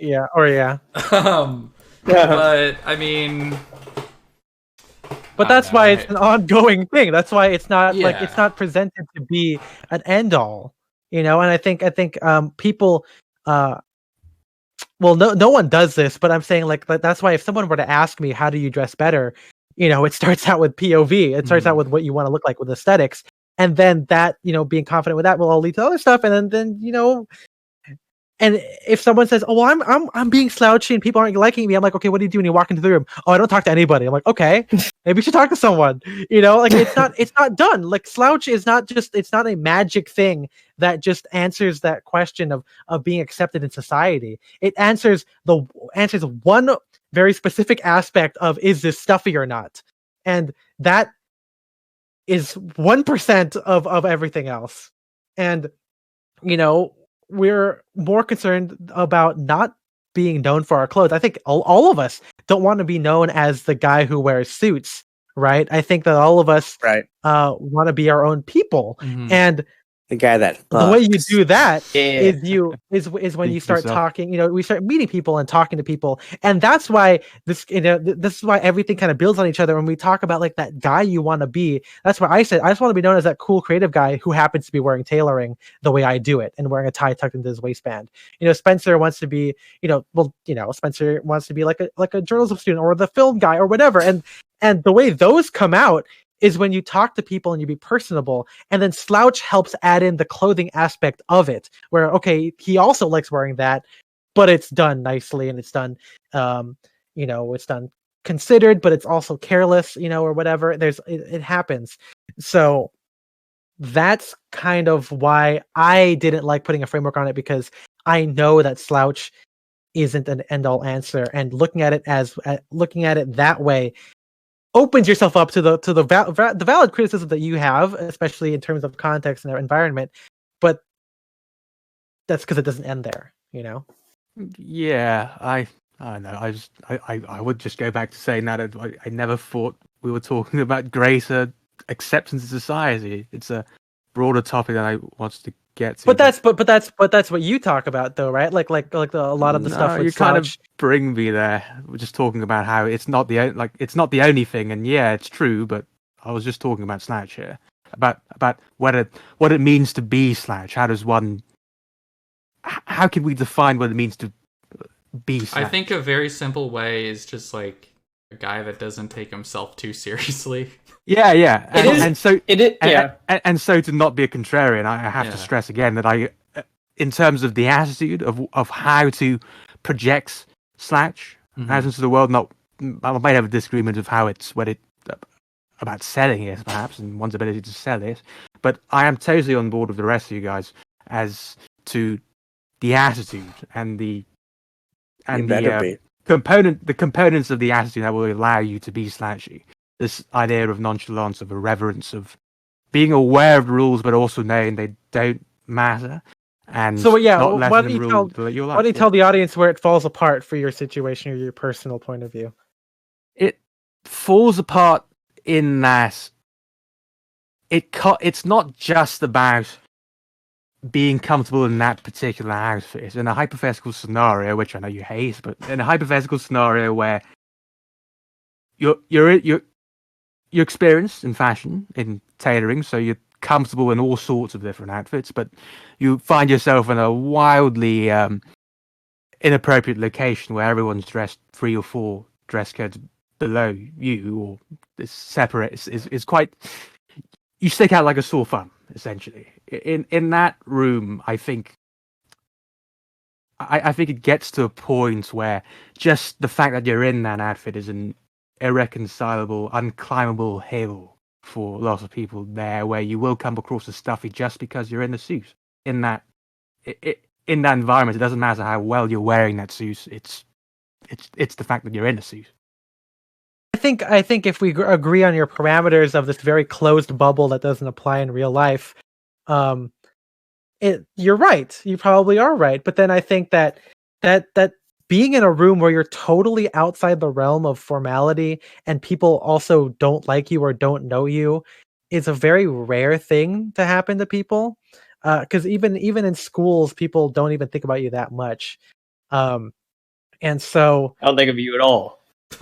E: But I mean.
A: But that's why it's an ongoing thing. That's why it's not like it's not presented to be an end all, And I think people, well, no one does this, but I'm saying like that's why if someone were to ask me how do you dress better, it starts out with POV. It starts out with what you want to look like, with aesthetics, and then that being confident with that will all lead to other stuff, and then And if someone says, "Oh, well, I'm being slouchy and people aren't liking me," I'm like, "Okay, what do you do when you walk into the room?" "Oh, I don't talk to anybody." I'm like, "Okay, maybe you should talk to someone." Like it's not done. Like Slouch is not it's not a magic thing that just answers that question of being accepted in society. It answers one very specific aspect of, is this stuffy or not, and that is 1% of everything else. And we're more concerned about not being known for our clothes. I think all of us don't want to be known as the guy who wears suits, right? I think that all of us want to be our own people. Mm-hmm. And
G: the guy that
A: the way you do that is when you start talking, we start meeting people and talking to people. And that's why this is why everything kind of builds on each other. When we talk about like that guy you want to be, that's why I said I just want to be known as that cool creative guy who happens to be wearing tailoring the way I do it and wearing a tie tucked into his waistband. Spencer wants to be, Spencer wants to be like a journalism student or the film guy or whatever. And the way those come out is when you talk to people and you be personable, and then Slouch helps add in the clothing aspect of it, where, okay, he also likes wearing that, but it's done nicely and it's done, it's done considered, but it's also careless, or whatever. It happens. So that's kind of why I didn't like putting a framework on it, because I know that Slouch isn't an end-all answer, and looking at it that way opens yourself up to the valid criticism that you have, especially in terms of context and their environment. But that's because it doesn't end there,
C: Yeah, I don't know. I would just go back to saying that I never thought we were talking about greater acceptance in society. It's a broader topic that I wanted to get to.
A: But that's what you talk about, though, right? Like a lot of the stuff with
C: you
A: Slouch.
C: kind of bring me there. We're just talking about how it's not the only thing, and yeah, it's true. But I was just talking about Slouch here, about what it means to be Slouch. How can we define what it means to be Slouch?
E: I think a very simple way is just like a guy that doesn't take himself too seriously.
C: Yeah. And so to not be a contrarian, I have to stress again that in terms of the attitude of how to project Slouch out into the world, I might have a disagreement of about selling it, perhaps, and one's ability to sell it, but I am totally on board with the rest of you guys as to the attitude and the components of the attitude that will allow you to be Slouchy. This idea of nonchalance, of irreverence, of being aware of the rules, but also knowing they don't matter. And
A: so,
C: why don't
A: you tell the audience where it falls apart for your situation or your personal point of view?
C: It falls apart in that it's not just about being comfortable in that particular outfit. In a hypothetical scenario, which I know you hate, but in a hypothetical scenario where you're experienced in fashion, in tailoring, so you're comfortable in all sorts of different outfits, but you find yourself in a wildly inappropriate location where everyone's dressed 3 or 4 dress codes below you, or it's separate. It's quite. You stick out like a sore thumb, essentially. In that room, I think it gets to a point where just the fact that you're in that outfit is an irreconcilable, unclimbable hill for lots of people there, where you will come across as stuffy just because you're in a suit. In that environment, it doesn't matter how well you're wearing that suit. It's the fact that you're in a suit.
A: I think if we agree on your parameters of this very closed bubble that doesn't apply in real life, you're right. You probably are right. But then I think that being in a room where you're totally outside the realm of formality and people also don't like you or don't know you is a very rare thing to happen to people. Because even in schools, people don't even think about you that much. And so
B: I don't think of you at all.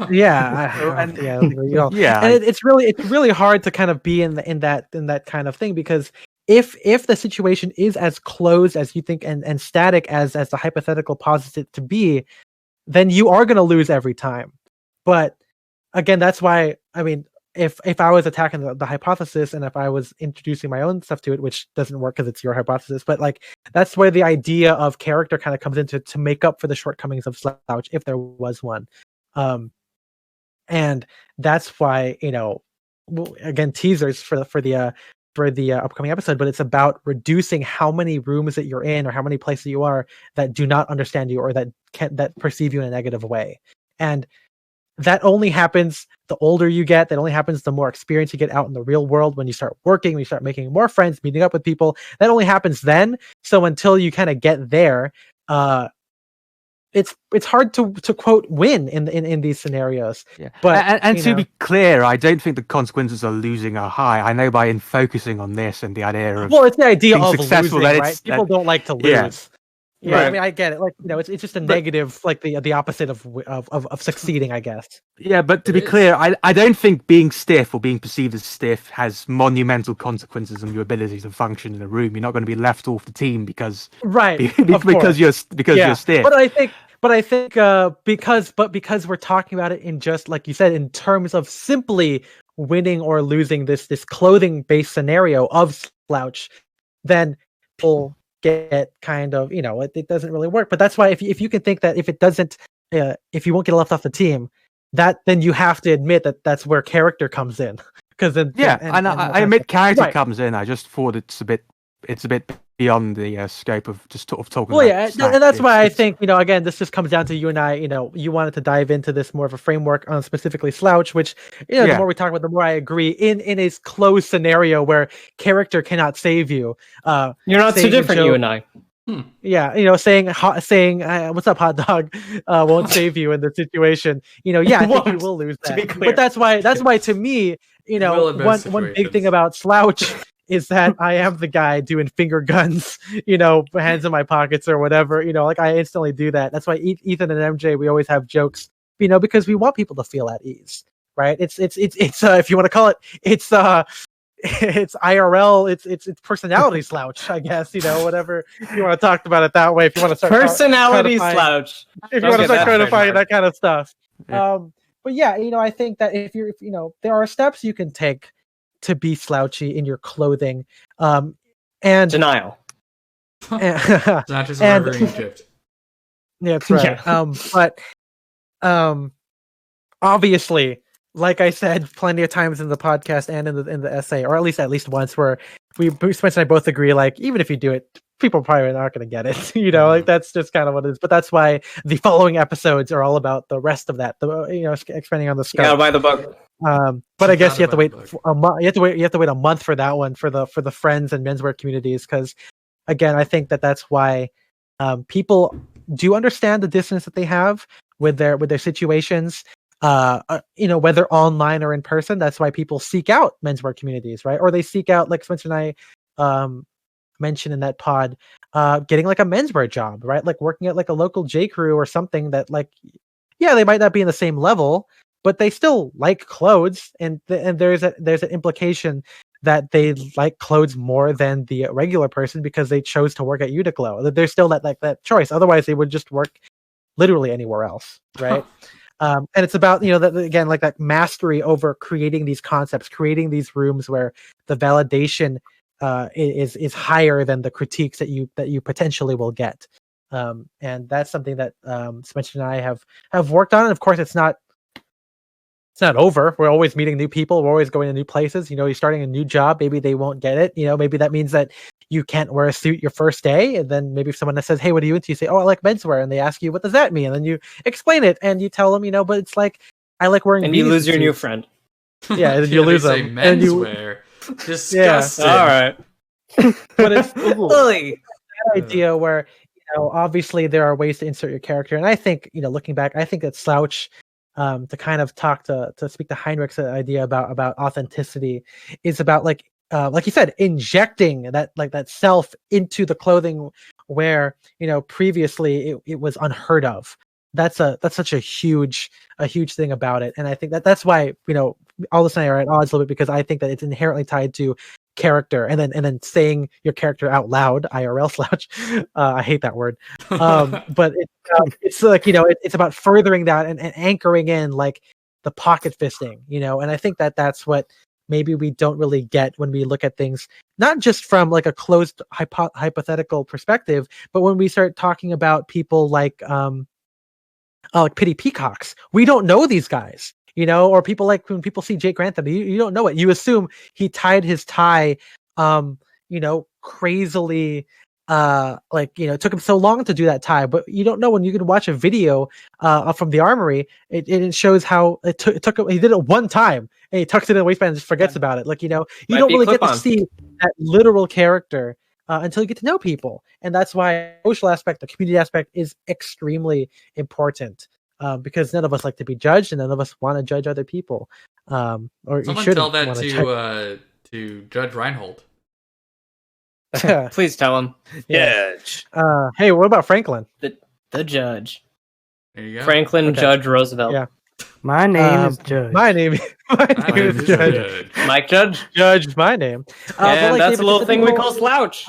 A: Yeah, and it's really hard to kind of be in that kind of thing, because if the situation is as closed as you think and static as the hypothetical posits it to be, then you are going to lose every time. But again, that's why, I mean, if I was attacking the hypothesis and if I was introducing my own stuff to it, which doesn't work because it's your hypothesis, but like that's where the idea of character kind of comes into to make up for the shortcomings of Slouch, if there was one. And that's why, again, teasers for the upcoming episode, but it's about reducing how many rooms that you're in or how many places you are that do not understand you or that perceive you in a negative way. And that only happens the older you get. That only happens the more experience you get out in the real world, when you start working, when you start making more friends, meeting up with people. That only happens then. So until you kind of get there, it's hard to quote win in these scenarios.
C: Yeah. But and to be clear, I don't think the consequences of losing are high. I know by focusing on this and the idea of
A: it's the idea of
C: successful,
A: losing, right? People don't like to lose. Yeah,
C: right.
A: I mean, I get it. Like, it's just a negative, like the opposite of succeeding, I guess.
C: Yeah, but to be clear, I don't think being stiff or being perceived as stiff has monumental consequences on your ability to function in a room. You're not going to be left off the team because you're stiff.
A: But I think because we're talking about it in just like you said, in terms of simply winning or losing this clothing based scenario of Slouch, then people get kind of, it doesn't really work. But that's why if you can think that if it doesn't, if you won't get left off the team, then you have to admit that that's where character comes in. Because then
C: I admit character comes in. I just thought it's a bit beyond the scope of just talking.
A: Well, yeah, and that's why I think, again, this just comes down to you and I. You wanted to dive into this more of a framework on specifically Slouch, which the more we talk about, the more I agree. In a closed scenario where character cannot save you,
B: you're not so different. You and I.
A: Yeah, saying "What's up, hot dog?" Won't save you in the situation. I think you will lose that. But that's why to me, one big thing about Slouch is that I am the guy doing finger guns, hands in my pockets or whatever. I instantly do that. That's why Ethan and MJ, we always have jokes, because we want people to feel at ease, right? It's if you want to call it, it's IRL, it's personality Slouch, I guess, whatever you want to talk about it that way. If you want to start
B: personality Slouch,
A: if you want to start codifying that kind of stuff. But yeah, I think that if there are steps you can take to be slouchy in your clothing, and
B: denial.
E: It's not just forever in Egypt.
A: Yeah, that's right. But obviously, like I said plenty of times in the podcast and in the essay, or at least once, where Spencer and I both agree, like, even if you do it, people probably are not going to get it. Like, that's just kind of what it is. But that's why the following episodes are all about the rest of that. Expanding on the scope.
B: Yeah, buy the book.
A: But I guess you have to wait a month. You have to wait a month for that one for the friends and menswear communities, because again, I think that's why people do understand the dissonance that they have with their situations. Whether online or in person. That's why people seek out menswear communities, right? Or they seek out, like Spencer and I mentioned in that pod, getting like a menswear job, right? Like working at like a local J Crew or something that, like, yeah, they might not be in the same level, but they still like clothes, and there's an implication that they like clothes more than the regular person because they chose to work at Uniqlo. There's still that choice. Otherwise, they would just work literally anywhere else, right? And it's about, that again, like that mastery over creating these concepts, creating these rooms where the validation is higher than the critiques that you potentially will get. And that's something that Spencer and I have worked on. And of course, it's not over. We're always meeting new people. We're always going to new places. You're starting a new job. Maybe they won't get it. Maybe that means that you can't wear a suit your first day. And then maybe if someone that says, "Hey, what are you into?" You say, "Oh, I like menswear." And they ask you, "What does that mean?" And then you explain it and you tell them, but it's like, I like wearing.
B: And you lose your new friend.
A: Yeah, and you lose them.
E: Menswear. Disgusting.
B: Yeah. All right.
A: But it's that idea where, obviously there are ways to insert your character. And I think, looking back, I think that Slouch, to kind of to speak to Heinrich's idea about authenticity, is about like you said, injecting that self into the clothing where, previously it was unheard of. That's such a huge thing about it. And I think that's why, all this and I are at odds a little bit, because I think that it's inherently tied to character, and then saying your character out loud, IRL Slouch. I hate that word. But it's like, it's about furthering that and anchoring in like the pocket fisting, and I think that's what maybe we don't really get when we look at things, not just from like a closed hypothetical perspective, but when we start talking about people like Pity Peacocks. We don't know these guys, or people like when people see Jake Grantham, you don't know it. You assume he tied his tie, crazily, it took him so long to do that tie, but you don't know when you can watch a video from the armory. It shows how it took him. He did it one time and he tucks it in the waistband and just forgets about it. Like, you don't really get to see that literal character until you get to know people. And that's why the social aspect, the community aspect is extremely important, because none of us like to be judged and none of us want to judge other people. Or
E: someone tell that to Judge Reinhold.
B: Please tell him.
A: Yeah. Hey, what about Franklin?
B: The judge.
E: There you go.
B: Franklin Judge Roosevelt.
A: Yeah.
D: My name is Judge.
A: My name is Judge.
B: Mike Judge.
A: Judge, my name.
B: And that's a little thing we call Slouch.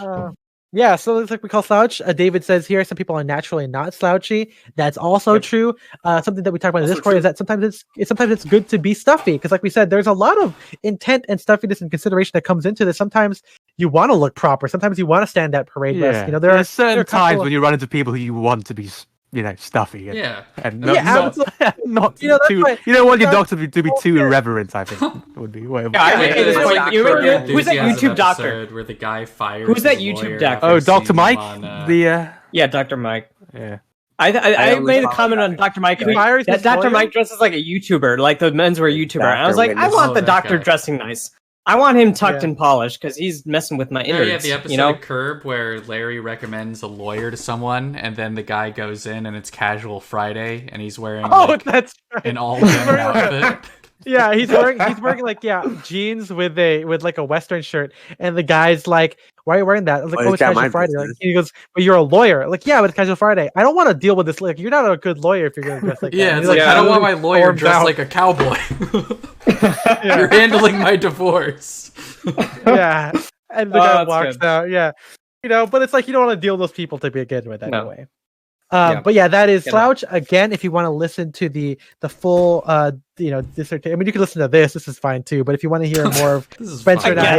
A: Yeah, so it's like we call slouch. David says here some people are naturally not slouchy. That's also true. Something that we talk about in Discord is that sometimes it's good to be stuffy because, like we said, there's a lot of intent and stuffiness and consideration that comes into this. Sometimes you want to look proper. Sometimes you want to stand at parade list. You know, there are
C: certain times when you run into people who you want to be, stuffy. And not too. You don't want your doctor to be too irreverent. I think would be.
B: Who's that YouTube doctor?
E: Where the guy fires.
B: Who's that YouTube doctor?
C: Oh, Dr. Mike.
B: Dr. Mike.
C: Yeah.
B: I made a comment on Dr. Mike. That Dr. Mike dresses like a YouTuber, like the menswear YouTuber. And I was like, I want the doctor dressing nice. I want him tucked and polished because he's messing with my innards.
E: The episode of Curb where Larry recommends a lawyer to someone, and then the guy goes in and it's Casual Friday, and he's wearing
A: that's right.
E: an all denim outfit.
A: Yeah, he's wearing jeans with a Western shirt, and the guy's like, "Why are you wearing that?" I was like, "Oh, it's Casual Friday." Like, he goes, "But you're a lawyer." Like, "Yeah, but it's Casual Friday. I don't want to deal with this. Like, you're not a good lawyer if you're going to dress like that."
E: Yeah, it's like, I don't want my lawyer dressed like a cowboy. You're handling my divorce.
A: Yeah, and the guy walks out. Yeah, but it's like you don't want to deal with those people to begin with anyway. But yeah, that is Slouch. Again, if you want to listen to the full, dissertation. I mean, you can listen to this. This is fine too. But if you want to hear more of Spencer and I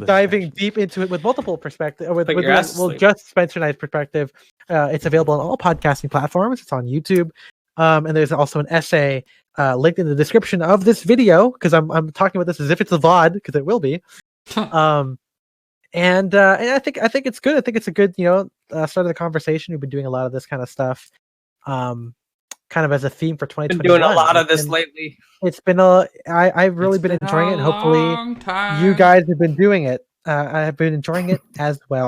A: diving deep into it with multiple perspectives, just Spencer and I's perspective, it's available on all podcasting platforms. It's on YouTube, and there's also an essay linked in the description of this video because I'm talking about this as if it's a VOD because it will be. And I think it's good. I think it's a good, start of the conversation. We've been doing a lot of this kind of stuff, kind of as a theme for 2021.
B: Been doing a lot of this lately.
A: It's been I've really been enjoying it. And hopefully, you guys have been doing it. I have been enjoying it as well.